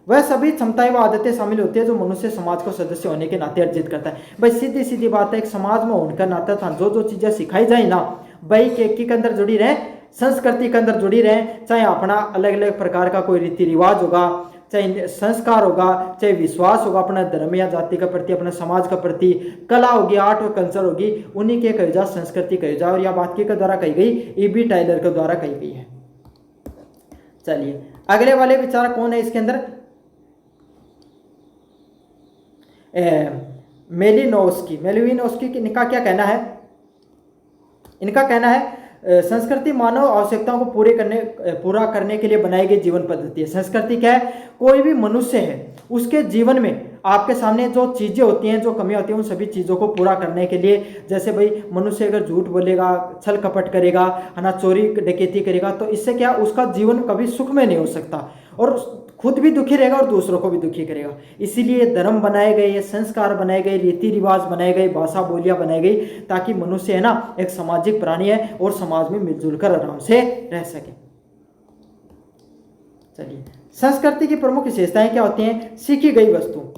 वह सभी क्षमताएं व आदतें शामिल होती है जो मनुष्य समाज को सदस्य होने के नाते अर्जित करता है। भाई सीधी सीधी बात है, एक समाज में होने का नाता था, जो जो चीजें सिखाई जाए ना भाई के अंदर जुड़ी रहे, संस्कृति के अंदर जुड़ी रहे, चाहे अपना अलग अलग प्रकार का कोई रीति रिवाज होगा, चाहे संस्कार होगा, चाहे विश्वास होगा अपना धर्म या जाति का प्रति, अपने समाज का प्रति, कला होगी, आर्ट और कल्चर होगी, उन्हीं के कही जा, संस्कृति कही जा। और यह बात के द्वारा कही गई, E.B. टाइलर के द्वारा कही गई है। चलिए अगले वाले विचार कौन है इसके अंदर? मेलिनोव्स्की इनका क्या कहना है? इनका कहना है संस्कृति मानव आवश्यकताओं को पूरा करने के लिए बनाई गई जीवन पद्धति है। संस्कृति क्या है? कोई भी मनुष्य है उसके जीवन में आपके सामने जो चीज़ें होती हैं, जो कमियां होती हैं, उन सभी चीज़ों को पूरा करने के लिए, जैसे भाई मनुष्य अगर झूठ बोलेगा, छल कपट करेगा, है ना, चोरी डकैती करेगा, तो इससे क्या उसका जीवन कभी सुख में नहीं हो सकता और खुद भी दुखी रहेगा और दूसरों को भी दुखी करेगा। इसीलिए धर्म बनाए गए, ये संस्कार बनाए गए, रीति रिवाज बनाए गए, भाषा बोलियां बनाई गई, ताकि मनुष्य है ना एक सामाजिक प्राणी है और समाज में मिलजुल कर आराम से रह सके। चलिए, संस्कृति की प्रमुख विशेषताएं क्या होती हैं? सीखी गई वस्तु।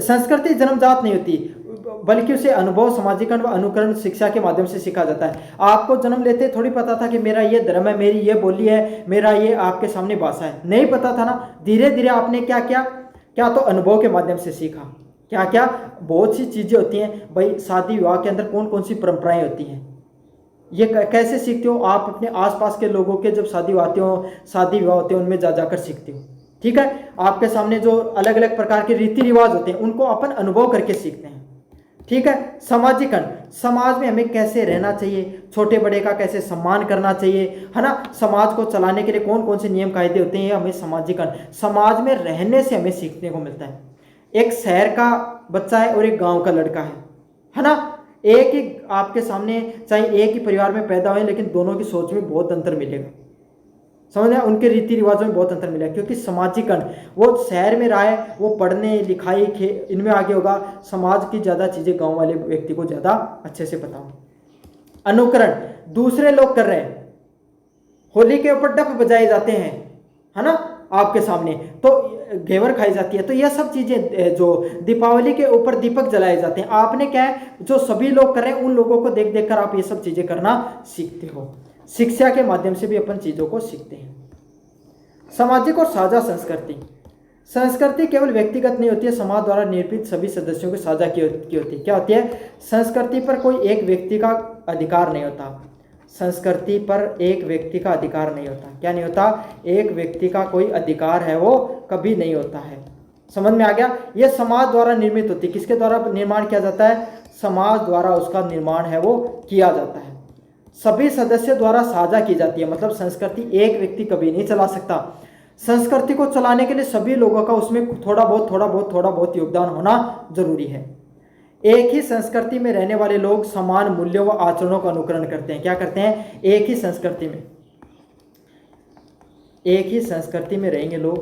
संस्कृति जन्मजात नहीं होती, बल्कि उसे अनुभव, सामाजिकरण व अनुकरण शिक्षा के माध्यम से सीखा जाता है। आपको जन्म लेते थोड़ी पता था कि मेरा ये धर्म है, मेरी ये बोली है, मेरा ये आपके सामने भाषा है, नहीं पता था ना। धीरे धीरे आपने क्या किया? क्या तो अनुभव के माध्यम से सीखा। क्या क्या? बहुत सी चीज़ें होती हैं भाई, शादी विवाह के अंदर कौन कौन सी परंपराएं होती हैं, ये कैसे सीखते हो? आप अपने आसपास के लोगों के जब शादी विवाह होते हैं उनमें जा जाकर सीखते हो। ठीक है, आपके सामने जो अलग अलग प्रकार के रीति रिवाज होते हैं उनको अपन अनुभव करके सीखते हैं। ठीक है, सामाजिकरण, समाज में हमें कैसे रहना चाहिए, छोटे बड़े का कैसे सम्मान करना चाहिए, है ना, समाज को चलाने के लिए कौन कौन से नियम कायदे होते हैं, हमें सामाजिकरण, समाज में रहने से हमें सीखने को मिलता है। एक शहर का बच्चा है और एक गांव का लड़का है ना, एक ही आपके सामने, चाहे एक ही परिवार में पैदा हुए, लेकिन दोनों की सोच में बहुत अंतर मिलेगा। समझ रहे हैं? उनके रीति रिवाजों में बहुत अंतर मिलेगा, क्योंकि सामाजिकरण, वो शहर में रहा है, वो पढ़ने लिखाई इनमें आगे होगा, समाज की ज़्यादा चीज़ें गांव वाले व्यक्ति को ज़्यादा अच्छे से पता हो। अनुकरण, दूसरे लोग कर रहे हैं, होली के ऊपर डफ बजाए जाते हैं, है ना, आपके सामने तो घेवर खाई जाती है, तो यह सब चीज़ें, जो दीपावली के ऊपर दीपक जलाए जाते हैं, आपने क्या है, जो सभी लोग कर रहे हैं उन लोगों को देख देख कर आप ये सब चीज़ें करना सीखते हो। शिक्षा के माध्यम से भी अपन चीज़ों को सीखते हैं। सामाजिक और साझा संस्कृति, संस्कृति केवल व्यक्तिगत नहीं होती है, समाज द्वारा निर्मित सभी सदस्यों की साझा की होती है। क्या होती है? संस्कृति पर कोई एक व्यक्ति का अधिकार नहीं होता। संस्कृति पर एक व्यक्ति का अधिकार नहीं होता। क्या नहीं होता? एक व्यक्ति का कोई अधिकार है वो कभी नहीं होता है। समझ में आ गया? ये समाज द्वारा निर्मित होती है। किसके द्वारा निर्माण किया जाता है? समाज द्वारा उसका निर्माण है वो किया जाता है। सभी सदस्यों द्वारा साझा की जाती है, मतलब संस्कृति एक व्यक्ति कभी नहीं चला सकता। संस्कृति को चलाने के लिए सभी लोगों का उसमें थोड़ा बहुत योगदान होना जरूरी है। एक ही संस्कृति में रहने वाले लोग समान मूल्यों व आचरणों का अनुकरण करते हैं। क्या करते हैं? एक ही संस्कृति में रहेंगे लोग,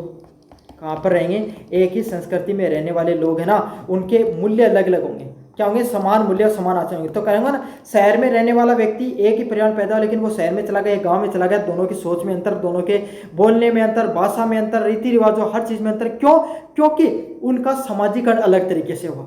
कहाँ पर रहेंगे? एक ही संस्कृति में रहने वाले लोग हैं ना, उनके मूल्य अलग अलग होंगे। क्या होंगे? समान मूल्य और समान आचरण होंगे। तो कहेंगे ना, शहर में रहने वाला व्यक्ति एक ही परिवार में पैदा हो, लेकिन वो शहर में चला गया, गांव में चला गया, दोनों की सोच में अंतर, दोनों के बोलने में अंतर, भाषा में अंतर, रीति रिवाजों, हर चीज में अंतर। क्यों? क्योंकि उनका सामाजिकरण अलग तरीके से हुआ।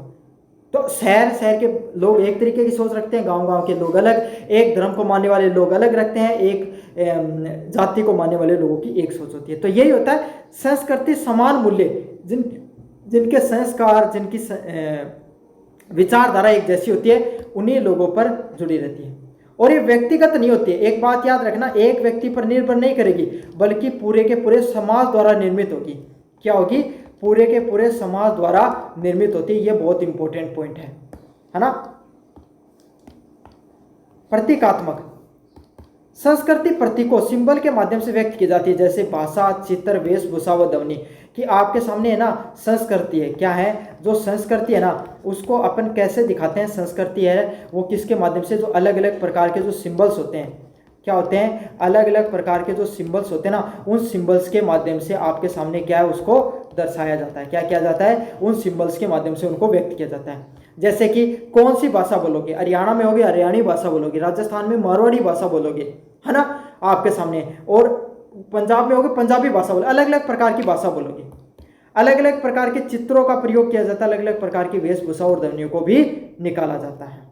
तो शहर के लोग एक तरीके की सोच रखते हैं, गांव के लोग अलग, एक धर्म को मानने वाले लोग अलग रखते हैं, एक जाति को मानने वाले लोगों की एक सोच होती है। तो यही होता है संस्कृति, समान मूल्य, जिनके संस्कार, जिनकी विचारधारा एक जैसी होती है, उन्हीं लोगों पर जुड़ी रहती है। और ये व्यक्तिगत नहीं होती है। एक बात याद रखना, एक व्यक्ति पर निर्भर नहीं करेगी, बल्कि पूरे के पूरे समाज द्वारा निर्मित होगी। क्या होगी? पूरे के पूरे समाज द्वारा निर्मित होती है। ये बहुत इंपॉर्टेंट पॉइंट है ना। प्रतीकात्मक, संस्कृति प्रतीकों, सिंबल के माध्यम से व्यक्त की जाती है, जैसे भाषा, चित्र, वेशभूषा व ध्वनि। कि आपके सामने है ना संस्कृति है, क्या है? जो संस्कृति है ना, उसको अपन कैसे दिखाते हैं? संस्कृति है वो किसके माध्यम से? जो अलग अलग प्रकार के जो सिंबल्स होते हैं, क्या होते हैं? अलग अलग प्रकार के जो सिंबल्स होते हैं ना, उन सिंबल्स के माध्यम से आपके सामने क्या है, उसको दर्शाया जाता है। क्या किया जाता है? उन सिंबल्स के माध्यम से उनको व्यक्त किया जाता है। जैसे कि कौन सी भाषा बोलोगे? हरियाणा में होगी हरियाणी भाषा बोलोगे, राजस्थान में मारवाड़ी भाषा बोलोगे, है ना, आपके सामने, और पंजाब में होगी पंजाबी भाषा बोलोगे, अलग अलग प्रकार की भाषा बोलोगे। अलग अलग प्रकार के चित्रों का प्रयोग किया जाता है, अलग अलग प्रकार की वेशभूषा और ध्वनियों को भी निकाला जाता है।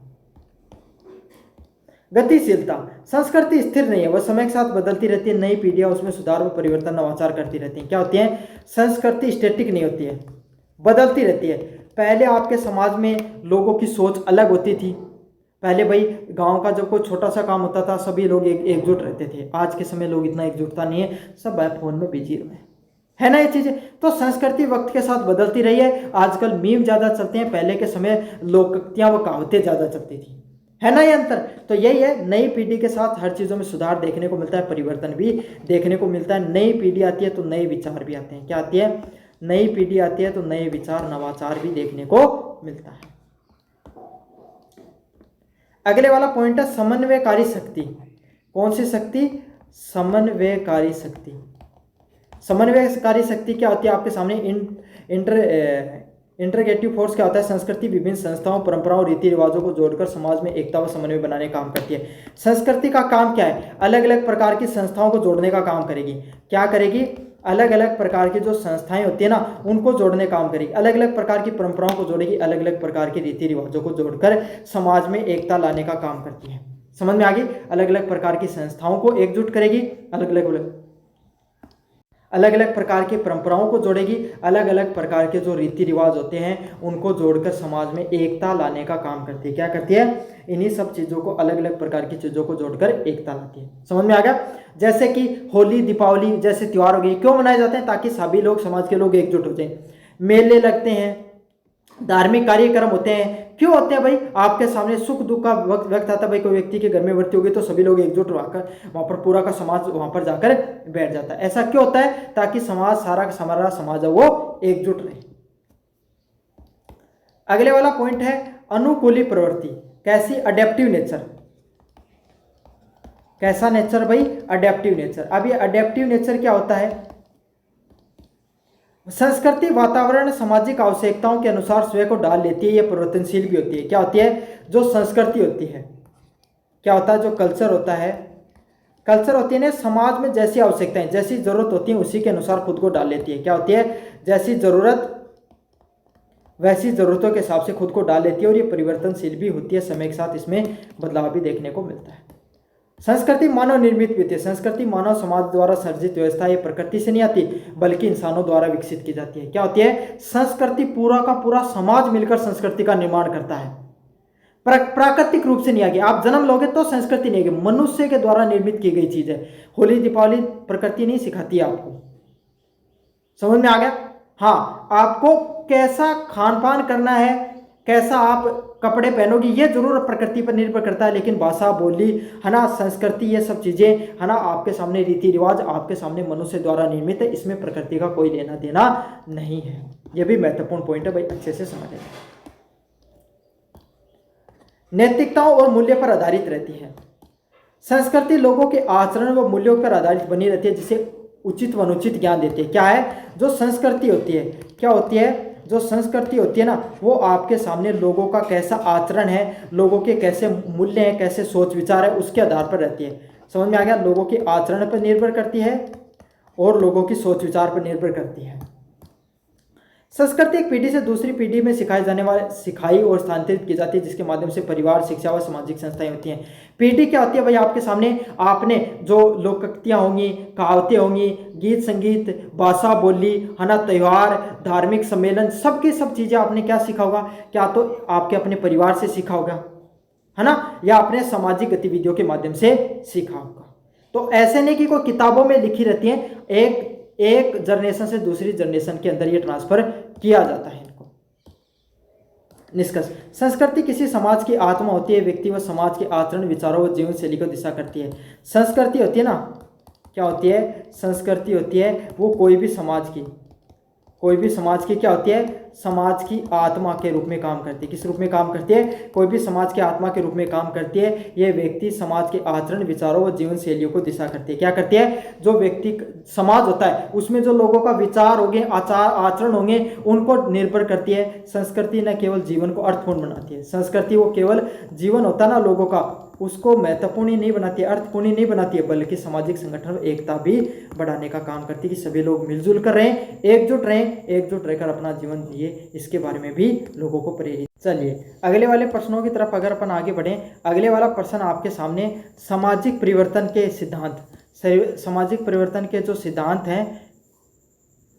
गतिशीलता, संस्कृति स्थिर नहीं है, वह समय के साथ बदलती रहती है, नई पीढ़ियां उसमें सुधार व परिवर्तन, नवाचार करती रहती हैं। क्या होती है? संस्कृति स्टैटिक नहीं होती है, बदलती रहती है। पहले आपके समाज में लोगों की सोच अलग होती थी। पहले भाई गांव का जब कोई छोटा सा काम होता था, सभी लोग एकजुट रहते थे। आज के समय लोग इतना एकजुटता नहीं है, सब फोन में बिजी हैं। है ना ये चीजें। तो संस्कृति वक्त के साथ बदलती रही है। आजकल मीम ज्यादा चलते हैं, पहले के समय लोकोक्तियां व कहावतें ज्यादा चलती थी, है ना ये अंतर। तो यही है, नई पीढ़ी के साथ हर चीजों में सुधार देखने को मिलता है, परिवर्तन भी देखने को मिलता है। नई पीढ़ी आती है तो नए विचार भी आते हैं। क्या आती है? नई पीढ़ी आती है तो नए विचार, नवाचार भी देखने को मिलता है। अगले वाला पॉइंट है समन्वयकारी शक्ति। कौन सी शक्ति? समन्वयकारी शक्ति। समन्वयकारी शक्ति क्या होती है? आपके सामने इंटरगेटिव फोर्स क्या होता है? संस्कृति विभिन्न संस्थाओं, परंपराओं, रीति रिवाजों को जोड़कर समाज में एकता व समन्वय बनाने का काम करती है। संस्कृति का काम क्या है? अलग अलग प्रकार की संस्थाओं को जोड़ने का काम करेगी। क्या करेगी? अलग अलग प्रकार की जो संस्थाएं होती है ना, उनको जोड़ने का काम करेगी। अलग अलग प्रकार की परंपराओं को जोड़ेगी, अलग अलग प्रकार के रीति रिवाजों को जोड़कर समाज में एकता लाने का काम करती है। समझ में आ गई? अलग अलग प्रकार की संस्थाओं को एकजुट करेगी, अलग अलग प्रकार की परंपराओं को जोड़ेगी, अलग अलग प्रकार के जो रीति रिवाज होते हैं उनको जोड़कर समाज में एकता लाने का काम करती है। क्या करती है? इन्हीं सब चीज़ों को, अलग अलग प्रकार की चीज़ों को जोड़कर एकता लाती है। समझ में आ गया? जैसे कि होली, दीपावली जैसे त्यौहार हो गए, क्यों मनाए जाते हैं? ताकि सभी लोग, समाज के लोग एकजुट हो जाएं। मेले लगते हैं, धार्मिक कार्यक्रम होते हैं, क्यों होते हैं भाई? आपके सामने सुख दुख का वक्त आता है भाई, कोई व्यक्ति के घर में मृत्यु होगी तो सभी लोग एकजुट होकर वहां पर, पूरा का समाज वहां पर जाकर बैठ जाता है। ऐसा क्यों होता है? ताकि समाज, सारा का सारा समाज है वो एकजुट रहे। अगले वाला पॉइंट है अनुकूली प्रवृत्ति। कैसी? Adaptive nature. कैसा नेचर भाई? Adaptive nature. अब ये अडेप्टिव नेचर क्या होता है? संस्कृति वातावरण सामाजिक आवश्यकताओं के अनुसार स्वयं को डाल लेती है, ये परिवर्तनशील भी होती है। क्या होती है? जो संस्कृति होती है, क्या होता है? जो कल्चर होता है, कल्चर होती है ना, समाज में जैसी आवश्यकताएं, जैसी जरूरत होती है उसी के अनुसार खुद को डाल लेती है। क्या होती है? जैसी जरूरत वैसी जरूरतों के हिसाब से खुद को डाल लेती है, और ये परिवर्तनशील भी होती है। समय के साथ इसमें बदलाव भी देखने को मिलता है। संस्कृति मानव निर्मित भी होती है। संस्कृति मानव समाज द्वारा सर्जित व्यवस्था, ये प्रकृति से नहीं आती बल्कि इंसानों द्वारा विकसित की जाती है। क्या होती है? संस्कृति पूरा का पूरा समाज मिलकर संस्कृति का निर्माण करता है। प्राकृतिक रूप से नहीं आएगी। आप जन्म लोगे तो संस्कृति नहीं आएगी, मनुष्य के द्वारा निर्मित की गई चीज है। होली दीपावली प्रकृति नहीं सिखाती है आपको। समझ में आ गया? हाँ, आपको कैसा खान पान करना है, कैसा आप कपड़े पहनोगे, ये जरूर प्रकृति पर निर्भर करता है, लेकिन भाषा, बोली, है ना, संस्कृति, ये सब चीजें, है ना, आपके सामने रीति रिवाज आपके सामने मनुष्य द्वारा निर्मित है। इसमें प्रकृति का कोई लेना देना नहीं है। यह भी महत्वपूर्ण पॉइंट है भाई, अच्छे से समझें। नैतिकताओं और मूल्य पर आधारित रहती है। संस्कृति लोगों के आचरण व मूल्यों पर आधारित बनी रहती है, जिसे उचित व अनुचित ज्ञान देती है। क्या है? जो संस्कृति होती है, क्या होती है? जो संस्कृति होती है ना, वो आपके सामने लोगों का कैसा आचरण है, लोगों के कैसे मूल्य हैं, कैसे सोच विचार है, उसके आधार पर रहती है। समझ में आ गया? लोगों के आचरण पर निर्भर करती है और लोगों की सोच विचार पर निर्भर करती है। संस्कृति एक पीढ़ी से दूसरी पीढ़ी में सिखाई और स्थानांतरित की जाती है, जिसके माध्यम से परिवार, शिक्षा व सामाजिक संस्थाएं होती हैं। पीढ़ी क्या होती है भाई? आपके सामने आपने जो लोकोक्तियाँ होंगी, कहावतें होंगी, गीत संगीत, भाषा बोली, है ना, त्यौहार, धार्मिक सम्मेलन, सबकी सब चीज़ें आपने क्या सीखा होगा? क्या तो आपके अपने परिवार से सीखा होगा, है ना, या अपने सामाजिक गतिविधियों के माध्यम से सीखा होगा। तो ऐसे नहीं कि कोई किताबों में लिखी रहती है, एक जनरेशन से दूसरी जनरेशन के अंदर ये ट्रांसफर किया जाता है इनको। निष्कर्ष, संस्कृति किसी समाज की आत्मा होती है। व्यक्ति व समाज के आचरण, विचारों व जीवन शैली को दिशा करती है। संस्कृति होती है ना, क्या होती है? संस्कृति होती है वो कोई भी समाज की क्या होती है? समाज की आत्मा के रूप में काम करती है। किस रूप में काम करती है? कोई भी समाज की आत्मा के रूप में काम करती है। ये व्यक्ति समाज के आचरण, विचारों व जीवन शैलियों को दिशा करती है। क्या करती है? जो व्यक्ति समाज होता है उसमें जो लोगों का विचार होंगे, आचरण होंगे, उनको निर्भर करती है। संस्कृति न केवल जीवन को अर्थपूर्ण बनाती है, संस्कृति वो केवल जीवन होता है ना लोगों का, उसको महत्वपूर्ण ही नहीं बनाती है, अर्थपूर्ण ही नहीं बनाती है, बल्कि सामाजिक संगठन और एकता भी बढ़ाने का काम करती है कि सभी लोग मिलजुल कर रहें, एकजुट रहकर अपना जीवन जिए। इसके बारे में भी लोगों को प्रेरित। चलिए अगले वाले प्रश्नों की तरफ अगर अपन आगे बढ़ें, अगले वाला प्रश्न आपके सामने सामाजिक परिवर्तन के सिद्धांत, सामाजिक परिवर्तन के जो सिद्धांत हैं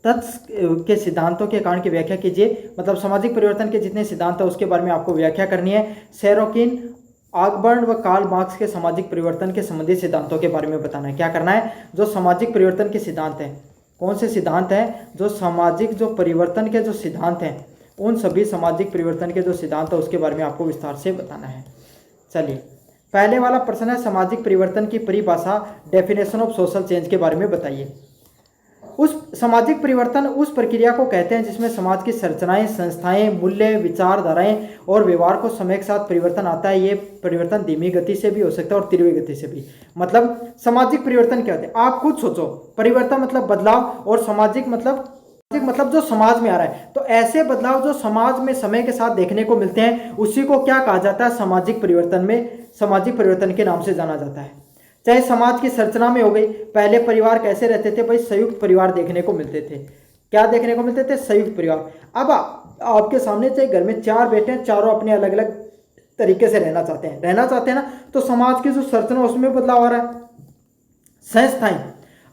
के सिद्धांतों के कारण की व्याख्या कीजिए। मतलब सामाजिक परिवर्तन के जितने सिद्धांत है उसके बारे में आपको व्याख्या करनी है। सेरोकिन, ऑकबर्न व कार्ल मार्क्स के सामाजिक परिवर्तन के संबंधित सिद्धांतों के बारे में बताना है। क्या करना है? जो सामाजिक परिवर्तन के सिद्धांत हैं कौन से सिद्धांत हैं? जो सामाजिक जो परिवर्तन के जो सिद्धांत हैं, उन सभी सामाजिक परिवर्तन के जो सिद्धांत है उसके बारे में आपको विस्तार से बताना है। चलिए, पहले वाला प्रश्न है सामाजिक परिवर्तन की परिभाषा, डेफिनेशन ऑफ सोशल चेंज के बारे में बताइए। उस सामाजिक परिवर्तन उस प्रक्रिया को कहते हैं जिसमें समाज की संरचनाएं, संस्थाएं, मूल्य, विचारधाराएं और व्यवहार को समय के साथ परिवर्तन आता है। ये परिवर्तन धीमी गति से भी हो सकता है और तीव्र गति से भी। मतलब सामाजिक परिवर्तन क्या होते हैं? आप खुद सोचो, परिवर्तन मतलब बदलाव और सामाजिक मतलब जो समाज में आ रहा है। तो ऐसे बदलाव जो समाज में समय के साथ देखने को मिलते हैं उसी को क्या कहा जाता है? सामाजिक परिवर्तन में, सामाजिक परिवर्तन के नाम से जाना जाता है। चाहे समाज की संरचना में हो गई, पहले परिवार कैसे रहते थे भाई? संयुक्त परिवार देखने को मिलते थे। क्या देखने को मिलते थे? संयुक्त परिवार। अब आपके सामने चाहे घर में 4 बेटे हैं, चारों अपने अलग अलग तरीके से रहना चाहते हैं ना, तो समाज की जो संरचना उसमें बदलाव आ रहा है। संस्थाएं,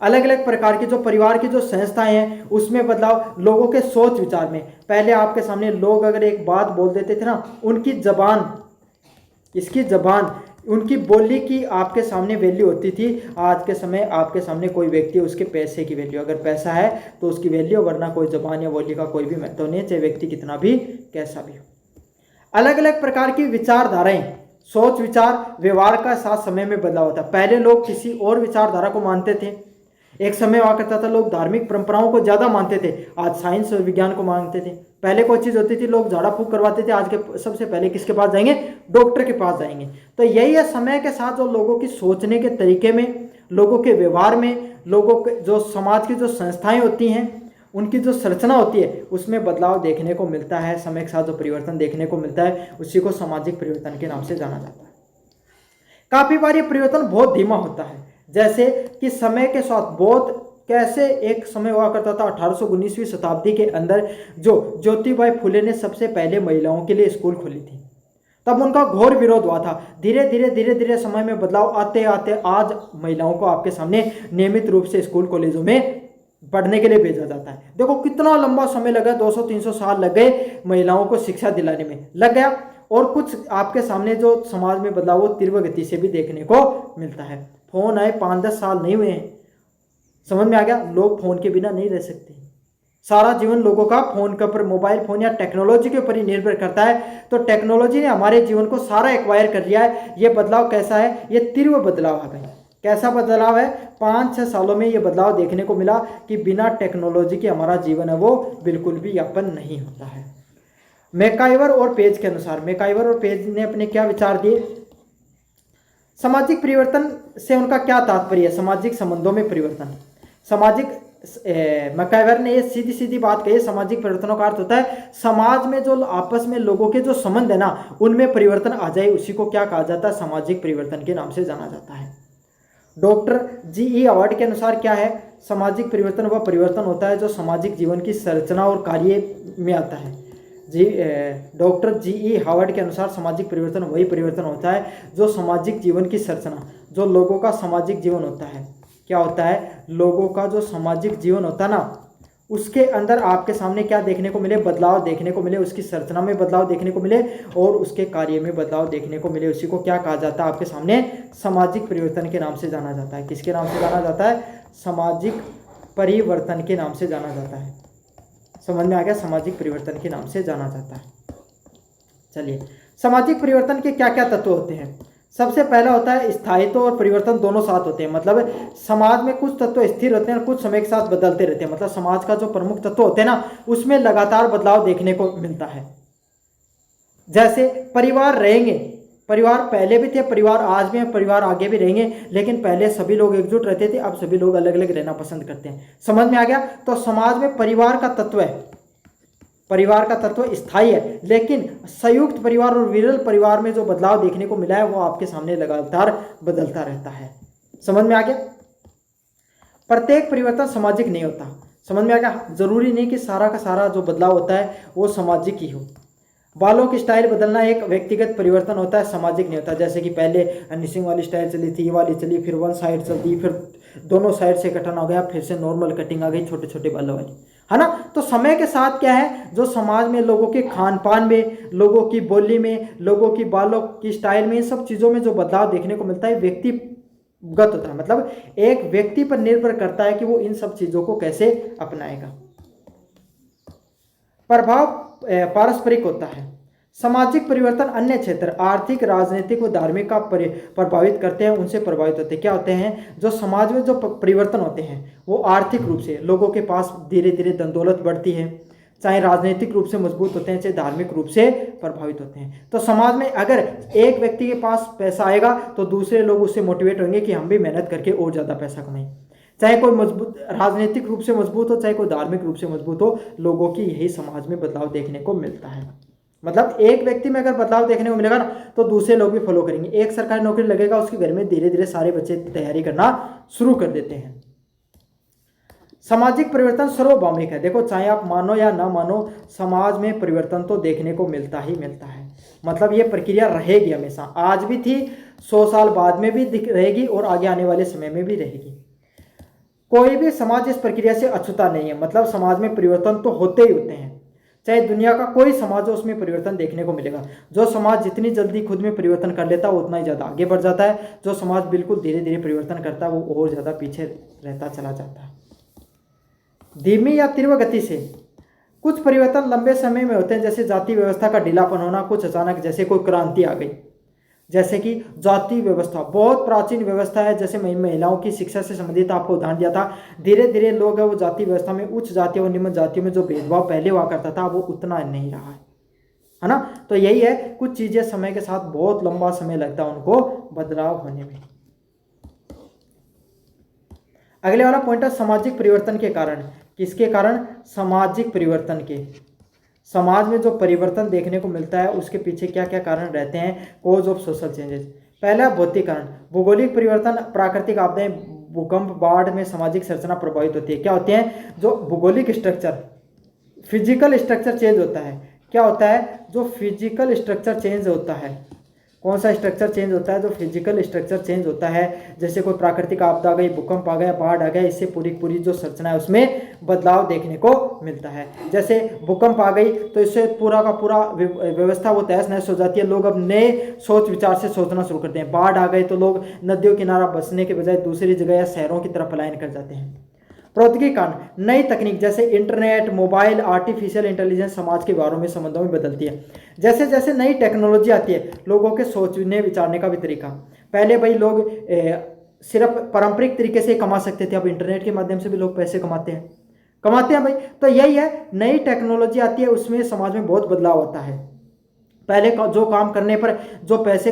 अलग अलग प्रकार की जो परिवार की जो संस्थाएं हैं उसमें बदलाव, लोगों के सोच विचार में। पहले आपके सामने लोग अगर एक बात बोल देते थे ना, उनकी जबान, इसकी जबान, उनकी बोली की आपके सामने वैल्यू होती थी। आज के समय आपके सामने कोई व्यक्ति, उसके पैसे की वैल्यू, अगर पैसा है तो उसकी वैल्यू, वरना कोई जबान या बोली का कोई भी महत्व नहीं है, चाहे व्यक्ति कितना भी कैसा भी हो। अलग अलग प्रकार की विचारधाराएं, सोच विचार, व्यवहार का साथ समय में बदलाव होता है। पहले लोग किसी और विचारधारा को मानते थे, एक समय हुआ करता था लोग धार्मिक परंपराओं को ज़्यादा मानते थे, आज साइंस और विज्ञान को मानते थे। पहले कोई चीज़ होती थी लोग झाड़ा फूक करवाते थे, आज के सबसे पहले किसके पास जाएंगे? डॉक्टर के पास जाएंगे। तो यही है, समय के साथ जो लोगों की सोचने के तरीके में, लोगों के व्यवहार में, लोगों के जो समाज की जो संस्थाएं होती हैं उनकी जो संरचना होती है उसमें बदलाव देखने को मिलता है। समय के साथ जो परिवर्तन देखने को मिलता है उसी को सामाजिक परिवर्तन के नाम से जाना जाता है। काफ़ी बार ये परिवर्तन बहुत धीमा होता है, जैसे कि समय के साथ बहुत, कैसे एक समय हुआ करता था 1819वीं शताब्दी के अंदर, जो ज्योतिबाई फुले ने सबसे पहले महिलाओं के लिए स्कूल खोली थी, तब उनका घोर विरोध हुआ था। धीरे धीरे समय में बदलाव आते आते आज महिलाओं को आपके सामने नियमित रूप से स्कूल कॉलेजों में पढ़ने के लिए भेजा जाता है। देखो कितना लंबा समय लगा, 200-300 साल लग गए महिलाओं को शिक्षा दिलाने में, लग गया। और कुछ आपके सामने जो समाज में बदलाव वो तीव्र गति से भी देखने को मिलता है। फोन आए 5-10 साल नहीं हुए हैं, समझ में आ गया? लोग फोन के बिना नहीं रह सकते। सारा जीवन लोगों का फोन के ऊपर, मोबाइल फोन या टेक्नोलॉजी के ऊपर ही निर्भर करता है। तो टेक्नोलॉजी ने हमारे जीवन को सारा एक्वायर कर लिया है। ये बदलाव कैसा है? ये तीव्र बदलाव आ गए। कैसा बदलाव है? 5-6 सालों में ये बदलाव देखने को मिला कि बिना टेक्नोलॉजी के हमारा जीवन है वो बिल्कुल भी यापन नहीं होता है। मैकाइवर और पेज के अनुसार, मैकाइवर और पेज ने अपने क्या विचार दिए? सामाजिक परिवर्तन से उनका क्या तात्पर्य है? सामाजिक संबंधों में परिवर्तन। सामाजिक मैकाइवर ने ये सीधी सीधी बात कही, सामाजिक परिवर्तनों का अर्थ होता है समाज में जो आपस में लोगों के जो संबंध है ना उनमें परिवर्तन आ जाए, उसी को क्या कहा जाता है? सामाजिक परिवर्तन के नाम से जाना जाता है। डॉक्टर जी.ई. हावर्ड के अनुसार क्या है? सामाजिक परिवर्तन वह परिवर्तन होता है जो सामाजिक जीवन की संरचना और कार्य में आता है। डॉक्टर जी.ई. हावर्ड के अनुसार सामाजिक परिवर्तन वही परिवर्तन होता है जो सामाजिक जीवन की संरचना, जो लोगों का सामाजिक जीवन होता है, क्या होता है? लोगों का जो सामाजिक जीवन होता है ना उसके अंदर आपके सामने क्या देखने को मिले? बदलाव देखने को मिले, उसकी संरचना में बदलाव देखने को मिले और उसके कार्य में बदलाव देखने को मिले, उसी को क्या कहा जाता है? आपके सामने सामाजिक परिवर्तन के नाम से जाना जाता है। किसके नाम से जाना जाता है? सामाजिक परिवर्तन के नाम से जाना जाता है। समझ में आ गया? सामाजिक परिवर्तन के नाम से जाना जाता है। चलिए, सामाजिक परिवर्तन के क्या क्या तत्व होते हैं? सबसे पहला होता है स्थायित्व और परिवर्तन दोनों साथ होते हैं। मतलब समाज में कुछ तत्व स्थिर होते हैं और कुछ समय के साथ बदलते रहते हैं। मतलब समाज का जो प्रमुख तत्व होते हैं ना उसमें लगातार बदलाव देखने को मिलता है। जैसे परिवार रहेंगे, परिवार पहले भी थे, परिवार आज भी हैं, परिवार आगे भी रहेंगे, लेकिन पहले सभी लोग एकजुट रहते थे, अब सभी लोग अलग अलग रहना पसंद करते हैं। समझ में आ गया? तो समाज में परिवार का तत्व है, परिवार का तत्व स्थायी है, लेकिन संयुक्त परिवार और विरल परिवार में जो बदलाव देखने को मिला है वो आपके सामने लगातार बदलता रहता है। समझ में आ गया? प्रत्येक परिवर्तन सामाजिक नहीं होता। समझ में आ गया? जरूरी नहीं कि सारा का सारा जो बदलाव होता है वो सामाजिक ही हो। बालों की स्टाइल बदलना एक व्यक्तिगत परिवर्तन होता है, सामाजिक नहीं होता। जैसे कि पहले अर्निशिंग वाली स्टाइल चली थी, ये वाली चली, फिर वन साइड चलती, फिर दोनों साइड से कटन हो गया, फिर से नॉर्मल कटिंग आ गई, छोटे छोटे बालों वाली, है ना। तो समय के साथ क्या है, जो समाज में लोगों के खान पान में, लोगों की बोली में, लोगों की बालों की स्टाइल में, इन सब चीज़ों में जो बदलाव देखने को मिलता है व्यक्ति गत होता है, मतलब एक व्यक्ति पर निर्भर करता है कि वो इन सब चीजों को कैसे अपनाएगा। प्रभाव पारस्परिक होता है। सामाजिक परिवर्तन अन्य क्षेत्र आर्थिक, राजनीतिक व धार्मिक का प्रभावित करते हैं, उनसे प्रभावित होते हैं। क्या होते हैं, जो समाज में जो परिवर्तन होते हैं वो आर्थिक रूप से लोगों के पास धीरे धीरे धन दौलत बढ़ती है, चाहे राजनीतिक रूप से मजबूत होते हैं, चाहे धार्मिक रूप से प्रभावित होते हैं। तो समाज में अगर एक व्यक्ति के पास पैसा आएगा तो दूसरे लोग उससे मोटिवेट होंगे कि हम भी मेहनत करके और ज़्यादा पैसा कमाएं। चाहे कोई मजबूत राजनीतिक रूप से मजबूत हो, चाहे कोई धार्मिक रूप से मजबूत हो, लोगों की यही समाज में बदलाव देखने को मिलता है। मतलब एक व्यक्ति में अगर बदलाव देखने को मिलेगा ना तो दूसरे लोग भी फॉलो करेंगे। एक सरकारी नौकरी लगेगा, उसके घर में धीरे धीरे सारे बच्चे तैयारी करना शुरू कर देते हैं। सामाजिक परिवर्तन सार्वभौमिक है। देखो, चाहे आप मानो या ना मानो, समाज में परिवर्तन तो देखने को मिलता ही मिलता है। मतलब ये प्रक्रिया रहेगी हमेशा, आज भी थी, 100 साल बाद में भी रहेगी और आगे आने वाले समय में भी रहेगी। कोई भी समाज इस प्रक्रिया से अछूता नहीं है। मतलब समाज में परिवर्तन तो होते ही होते हैं, चाहे दुनिया का कोई समाज हो उसमें परिवर्तन देखने को मिलेगा। जो समाज जितनी जल्दी खुद में परिवर्तन कर लेता है वो उतना ही ज़्यादा आगे बढ़ जाता है। जो समाज बिल्कुल धीरे धीरे परिवर्तन करता है वो और ज़्यादा पीछे रहता चला जाता है। धीमी या तीव्र गति से कुछ परिवर्तन लंबे समय में होते हैं, जैसे जाति व्यवस्था का ढीलापन होना, कुछ अचानक जैसे कोई क्रांति आ गई। जैसे कि जाति व्यवस्था बहुत प्राचीन व्यवस्था है, जैसे महिलाओं की शिक्षा से संबंधित आपको उदाहरण दिया था। धीरे धीरे लोग वो जाति व्यवस्था में उच्च जातियों और निम्न जातियों में जो भेदभाव पहले हुआ करता था वो उतना नहीं रहा है ना। तो यही है, कुछ चीजें समय के साथ बहुत लंबा समय लगता है उनको बदलाव होने में। अगले वाला पॉइंट है सामाजिक परिवर्तन के कारण। किसके कारण? सामाजिक परिवर्तन के। समाज में जो परिवर्तन देखने को मिलता है उसके पीछे क्या क्या कारण रहते हैं, कॉज ऑफ सोशल चेंजेस। पहला भौतिक कारण, भौगोलिक परिवर्तन, प्राकृतिक आपदाएं, भूकंप, बाढ़ में सामाजिक संरचना प्रभावित होती है। क्या होते हैं? जो भौगोलिक स्ट्रक्चर, फिजिकल स्ट्रक्चर चेंज होता है। क्या होता है? जो फिजिकल स्ट्रक्चर चेंज होता है। कौन सा स्ट्रक्चर चेंज होता है? जो फिजिकल स्ट्रक्चर चेंज होता है, जैसे कोई प्राकृतिक आपदा आ गई, भूकंप आ गया, बाढ़ आ गया, इससे पूरी जो संरचना है उसमें बदलाव देखने को मिलता है। जैसे भूकंप आ गई तो इससे पूरा का पूरा व्यवस्था वो तहस नहस हो जाती है, लोग अब नए सोच विचार से सोचना शुरू करते हैं। बाढ़ आ गई तो लोग नदियों किनारा बसने के बजाय दूसरी जगह या शहरों की तरफ पलायन कर जाते हैं। प्रौद्योगिकी कारण, नई तकनीक जैसे इंटरनेट, मोबाइल, आर्टिफिशियल इंटेलिजेंस समाज के व्यवहारों में संबंधों में बदलती है। जैसे जैसे नई टेक्नोलॉजी आती है, लोगों के सोचने विचारने का भी तरीका, पहले भाई लोग सिर्फ पारंपरिक तरीके से कमा सकते थे, अब इंटरनेट के माध्यम से भी लोग पैसे कमाते हैं भाई। तो यही है, नई टेक्नोलॉजी आती है उसमें समाज में बहुत बदलाव होता है। पहले जो काम करने पर जो पैसे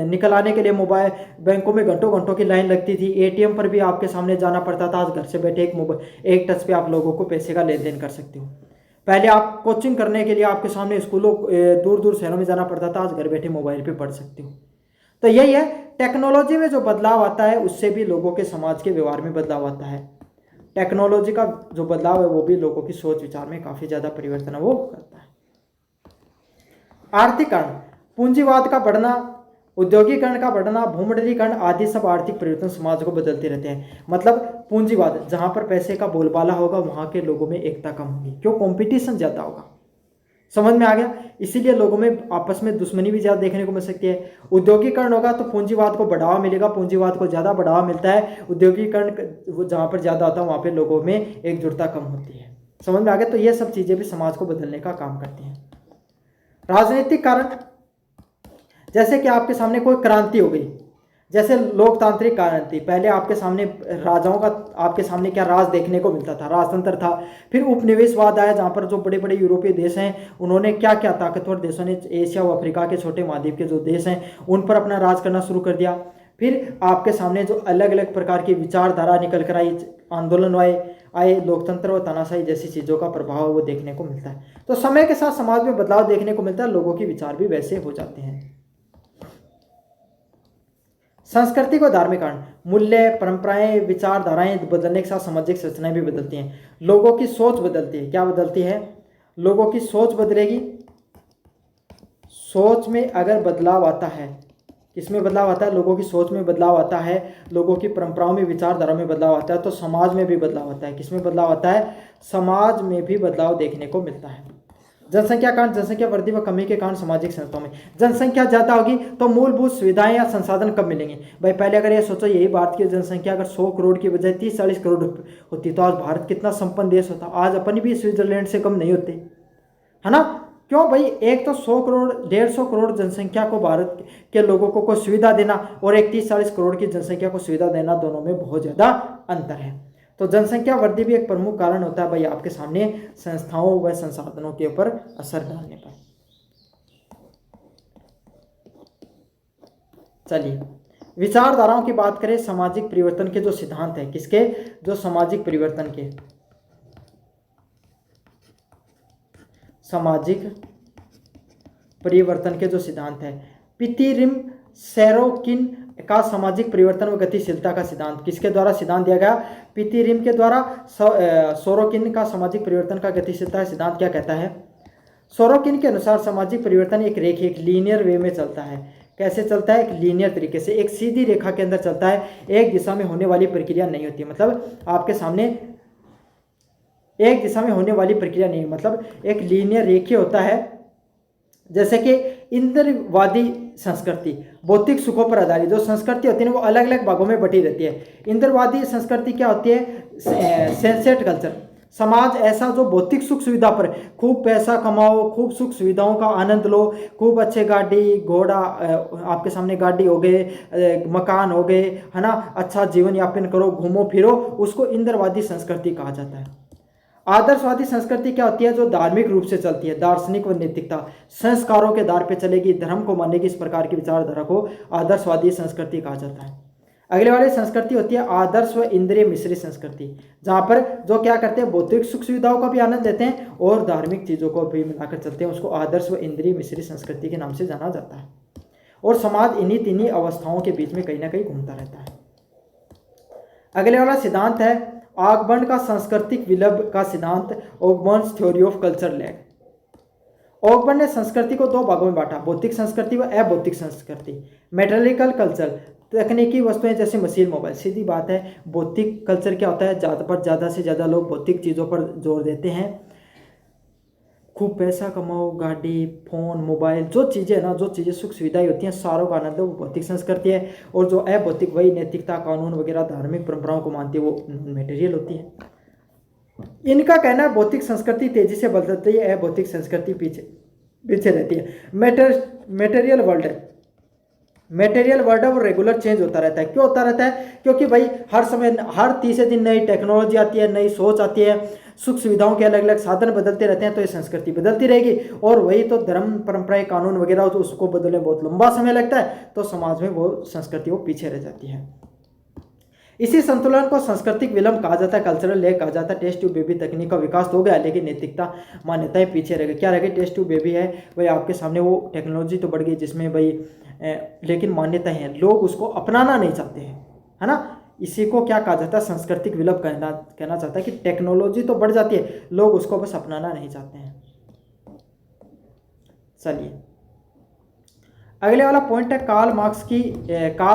निकल आने के लिए मोबाइल बैंकों में घंटों घंटों की लाइन लगती थी, एटीएम पर भी आपके सामने जाना पड़ता था, आज घर से बैठे एक टच पे आप लोगों को पैसे का लेन देन कर सकते हो। पहले आप कोचिंग करने के लिए आपके सामने स्कूलों दूर दूर शहरों में जाना पड़ता था, आज घर बैठे मोबाइल पे पढ़ सकते हो। तो यही है, टेक्नोलॉजी में जो बदलाव आता है उससे भी लोगों के समाज के व्यवहार में बदलाव आता है। टेक्नोलॉजी का जो बदलाव है वो भी लोगों की सोच विचार में काफ़ी ज़्यादा परिवर्तन वो करता है। आर्थिक कारण, पूंजीवाद का बढ़ना, औद्योगिकरण का बढ़ना, भूमंडलीकरण आदि सब आर्थिक परिवर्तन समाज को बदलते रहते हैं। मतलब पूंजीवाद, जहां पर पैसे का बोलबाला होगा वहां के लोगों में एकता कम होगी, क्यों? कंपटीशन ज्यादा होगा। समझ में आ गया? इसीलिए लोगों में आपस में दुश्मनी भी ज्यादा देखने को मिल सकती है। औद्योगिकरण होगा तो पूंजीवाद को बढ़ावा मिलेगा, पूंजीवाद को ज्यादा बढ़ावा मिलता है। औद्योगिकरण जहां पर ज्यादा होता है वहां पर लोगों में एकजुटता कम होती है। समझ में आ गया? तो ये सब चीजें भी समाज को बदलने का काम करती हैं। राजनीतिक कारण, जैसे कि आपके सामने कोई क्रांति हो गई, जैसे लोकतांत्रिक क्रांति, पहले आपके सामने राजाओं का आपके सामने क्या राज देखने को मिलता था, राजतंत्र था। फिर उपनिवेशवाद आया, जहाँ पर जो बड़े बड़े यूरोपीय देश हैं उन्होंने क्या क्या ताकतवर देशों ने एशिया व अफ्रीका के छोटे महाद्वीप के जो देश हैं उन पर अपना राज करना शुरू कर दिया। फिर आपके सामने जो अलग अलग प्रकार की विचारधारा निकल कर आई, आंदोलन आए, लोकतंत्र और तानाशाही जैसी चीज़ों का प्रभाव वो देखने को मिलता है। तो समय के साथ समाज में बदलाव देखने को मिलता है, लोगों के विचार भी वैसे हो जाते हैं। सांस्कृतिक और धार्मिक कारण, मूल्य, परंपराएं, विचारधाराएं बदलने के साथ सामाजिक संरचनाएं भी बदलती हैं। लोगों की सोच बदलती है। क्या बदलती है? लोगों की सोच बदलेगी। सोच में अगर बदलाव आता है, किसमें बदलाव आता है? लोगों की सोच में बदलाव आता है, लोगों की परंपराओं में, विचारधारा में बदलाव आता है, तो समाज में भी बदलाव आता है। किसमें बदलाव आता है? समाज में भी बदलाव देखने को मिलता है। जनसंख्या कारण जनसंख्या वृद्धि व कमी के कारण सामाजिक संस्थाओं में जनसंख्या ज़्यादा होगी तो मूलभूत सुविधाएं या संसाधन कब मिलेंगे। भाई पहले अगर ये सोचो यही भारत की जनसंख्या अगर 100 करोड़ की बजाय 30-40 करोड़ होती तो आज भारत कितना संपन्न देश होता। आज अपन भी स्विट्जरलैंड से कम नहीं होते, है ना। क्यों भाई, एक तो 100 करोड़ 150 करोड़ जनसंख्या को भारत के लोगों को कोई सुविधा देना और एक 30-40 करोड़ की जनसंख्या को सुविधा देना, दोनों में बहुत ज़्यादा अंतर है। तो जनसंख्या वृद्धि भी एक प्रमुख कारण होता है भाई आपके सामने संस्थाओं व संसाधनों के ऊपर असर डालने पर। चलिए विचारधाराओं की बात करें। सामाजिक परिवर्तन के जो सिद्धांत है, किसके, जो सामाजिक परिवर्तन के, सामाजिक परिवर्तन के जो सिद्धांत है, पितिरिम सेरोकिन का सामाजिक परिवर्तन व गतिशीलता का सिद्धांत किसके द्वारा सिद्धांत दिया गया, पितिरिम के द्वारा। सोरोकिन का सामाजिक परिवर्तन का गतिशीलता का सिद्धांत क्या कहता है। सोरोकिन के अनुसार सामाजिक परिवर्तन एक रेखा, एक लीनियर वे में चलता है। कैसे चलता है, एक लीनियर तरीके से, एक सीधी रेखा के अंदर चलता है, एक दिशा में होने वाली प्रक्रिया नहीं होती। मतलब आपके सामने एक दिशा में होने वाली प्रक्रिया नहीं, मतलब एक लीनियर रेखीय होता है। जैसे कि इंद्रवादी संस्कृति भौतिक सुखों पर आधारित जो संस्कृति होती है वो अलग अलग भागों में बटी रहती है। इंद्रवादी संस्कृति क्या होती है, सेंसेट कल्चर, समाज ऐसा जो भौतिक सुख सुविधा पर, खूब पैसा कमाओ, खूब सुख सुविधाओं का आनंद लो, खूब अच्छे गाड़ी घोड़ा, आपके सामने गाड़ी हो गए, मकान हो गए, है ना, अच्छा जीवन यापन करो, घूमो फिरो, उसको इंद्रवादी संस्कृति कहा जाता है। आदर्शवादी संस्कृति क्या होती है, जो धार्मिक रूप से चलती है, दार्शनिक व नैतिकता संस्कारों के आधार पर चलेगी, धर्म को मानेगी, इस प्रकार की विचारधारा को आदर्शवादी संस्कृति कहा जाता है। अगले वाली संस्कृति होती है आदर्श व इंद्रिय मिश्रित संस्कृति, जहाँ पर जो क्या करते हैं, भौतिक सुख सुविधाओं का भी आनंद लेते हैं और धार्मिक चीज़ों को भी मिलाकर चलते हैं। उसको आदर्श व इंद्रिय मिश्रित संस्कृति के नाम से जाना जाता है। और समाज इन्हीं तीनों अवस्थाओं के बीच में कहीं ना कहीं घूमता रहता है। अगले वाला सिद्धांत है ऑगबर्न का सांस्कृतिक विलंब का सिद्धांत, Ogburn's theory of culture lag. Ogburn ने संस्कृति को दो भागों में बांटा, भौतिक संस्कृति व अभौतिक संस्कृति। मेटेरियल कल्चर तकनीकी वस्तुएं जैसे मशीन मोबाइल। सीधी बात है, भौतिक कल्चर क्या होता है, ज़्यादा से ज़्यादा लोग भौतिक चीज़ों पर जोर देते हैं। खूब पैसा कमाओ, गाड़ी, फ़ोन, मोबाइल, जो चीज़ें है ना, जो चीज़ें सुख सुविधाएं होती हैं, सारों का आनंद वो भौतिक संस्कृति है। और जो अभौतिक, वही नैतिकता, कानून वगैरह, धार्मिक परंपराओं को मानती है, वो मटेरियल होती है। इनका कहना है भौतिक संस्कृति तेजी से बदलती है, अभौतिक संस्कृति पीछे रहती है। मेटेरियल वर्ल्ड है वो रेगुलर चेंज होता रहता है। क्यों होता रहता है, क्योंकि भाई हर समय, हर तीसरे दिन नई टेक्नोलॉजी आती है, नई सोच आती है, सुख सुविधाओं के अलग अलग साधन बदलते रहते हैं, तो ये संस्कृति बदलती रहेगी। और वही तो धर्म परंपराएं, कानून वगैरह, तो उसको बदलने बहुत लंबा समय लगता है, तो समाज में वो संस्कृति वो पीछे रह जाती है। इसी संतुलन को सांस्कृतिक विलंब कहा जाता है, कल्चरल लैग कहा जाता है। टेस्ट ट्यूब बेबी तकनीक का विकास तो हो गया, लेकिन नैतिकता मान्यताएं पीछे रह गई। क्या रह गई, टेस्ट ट्यूब बेबी है भाई आपके सामने, वो टेक्नोलॉजी तो बढ़ गई जिसमें भाई लेकिन मान्यताएं हैं, लोग उसको अपनाना नहीं चाहते हैं, है ना। इसी को क्या कहा जाता है, सांस्कृतिक विलंब कहना चाहता है कि टेक्नोलॉजी तो बढ़ जाती है, लोग उसको बस अपनाना नहीं चाहते हैं। चलिए अगले वाला पॉइंट है कार्ल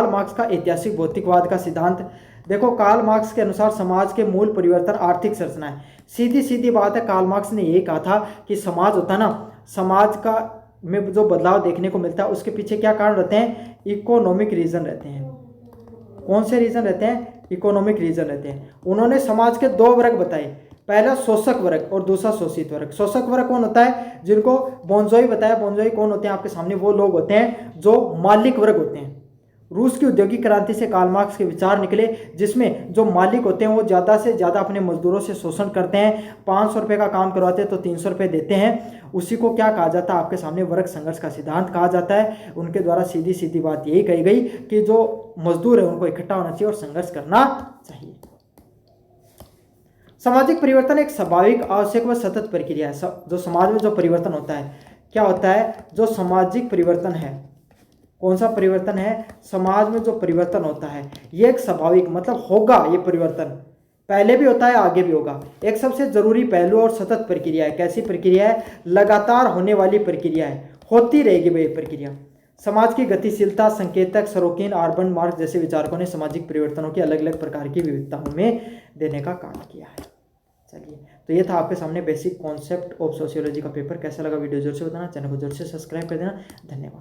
मार्क्स का ऐतिहासिक भौतिकवाद का सिद्धांत। देखो, कार्ल मार्क्स के अनुसार समाज के मूल परिवर्तन आर्थिक संरचना है। सीधी बात है, कार्ल मार्क्स ने यही कहा था कि समाज होता है ना, समाज का में जो बदलाव देखने को मिलता है उसके पीछे क्या कारण रहते हैं, इकोनॉमिक रीजन रहते हैं। कौन से रीजन रहते हैं, इकोनॉमिक रीजन रहते हैं। उन्होंने समाज के दो वर्ग बताए, पहला शोषक वर्ग और दूसरा शोषित वर्ग। शोषक वर्ग कौन होता है, जिनको बोंजोई बताया। बोंजोई कौन होते हैं आपके सामने, वो लोग होते हैं जो मालिक वर्ग होते हैं। रूस की औद्योगिक क्रांति से कार्ल मार्क्स के विचार निकले, जिसमें जो मालिक होते हैं वो ज़्यादा से ज़्यादा अपने मजदूरों से शोषण करते हैं। 500 रुपये का काम करवाते हैं तो 300 रुपये देते हैं। उसी को क्या कहा जाता है आपके सामने, वर्ग संघर्ष का सिद्धांत कहा जाता है। उनके द्वारा सीधी बात यही कही गई कि जो मजदूर है उनको इकट्ठा होना चाहिए और संघर्ष करना चाहिए। सामाजिक परिवर्तन एक स्वाभाविक, आवश्यक व सतत प्रक्रिया है। जो समाज में जो परिवर्तन होता है, क्या होता है, जो सामाजिक परिवर्तन है, कौन सा परिवर्तन है, समाज में जो परिवर्तन होता है ये एक स्वाभाविक, मतलब होगा, ये परिवर्तन पहले भी होता है आगे भी होगा। एक सबसे जरूरी पहलू और सतत प्रक्रिया है। कैसी प्रक्रिया है, लगातार होने वाली प्रक्रिया है, होती रहेगी भाई प्रक्रिया। समाज की गतिशीलता, संकेतक, सरोकिन, ऑगबर्न, मार्क्स जैसे विचारकों ने सामाजिक परिवर्तनों की अलग अलग प्रकार की विविधताओं में देने का काम किया है। चलिए, तो ये था आपके सामने बेसिक कॉन्सेप्ट ऑफ सोशियोलॉजी का पेपर। कैसा लगा वीडियो जरूर से बताना, चैनल को जरूर से सब्सक्राइब कर देना। धन्यवाद।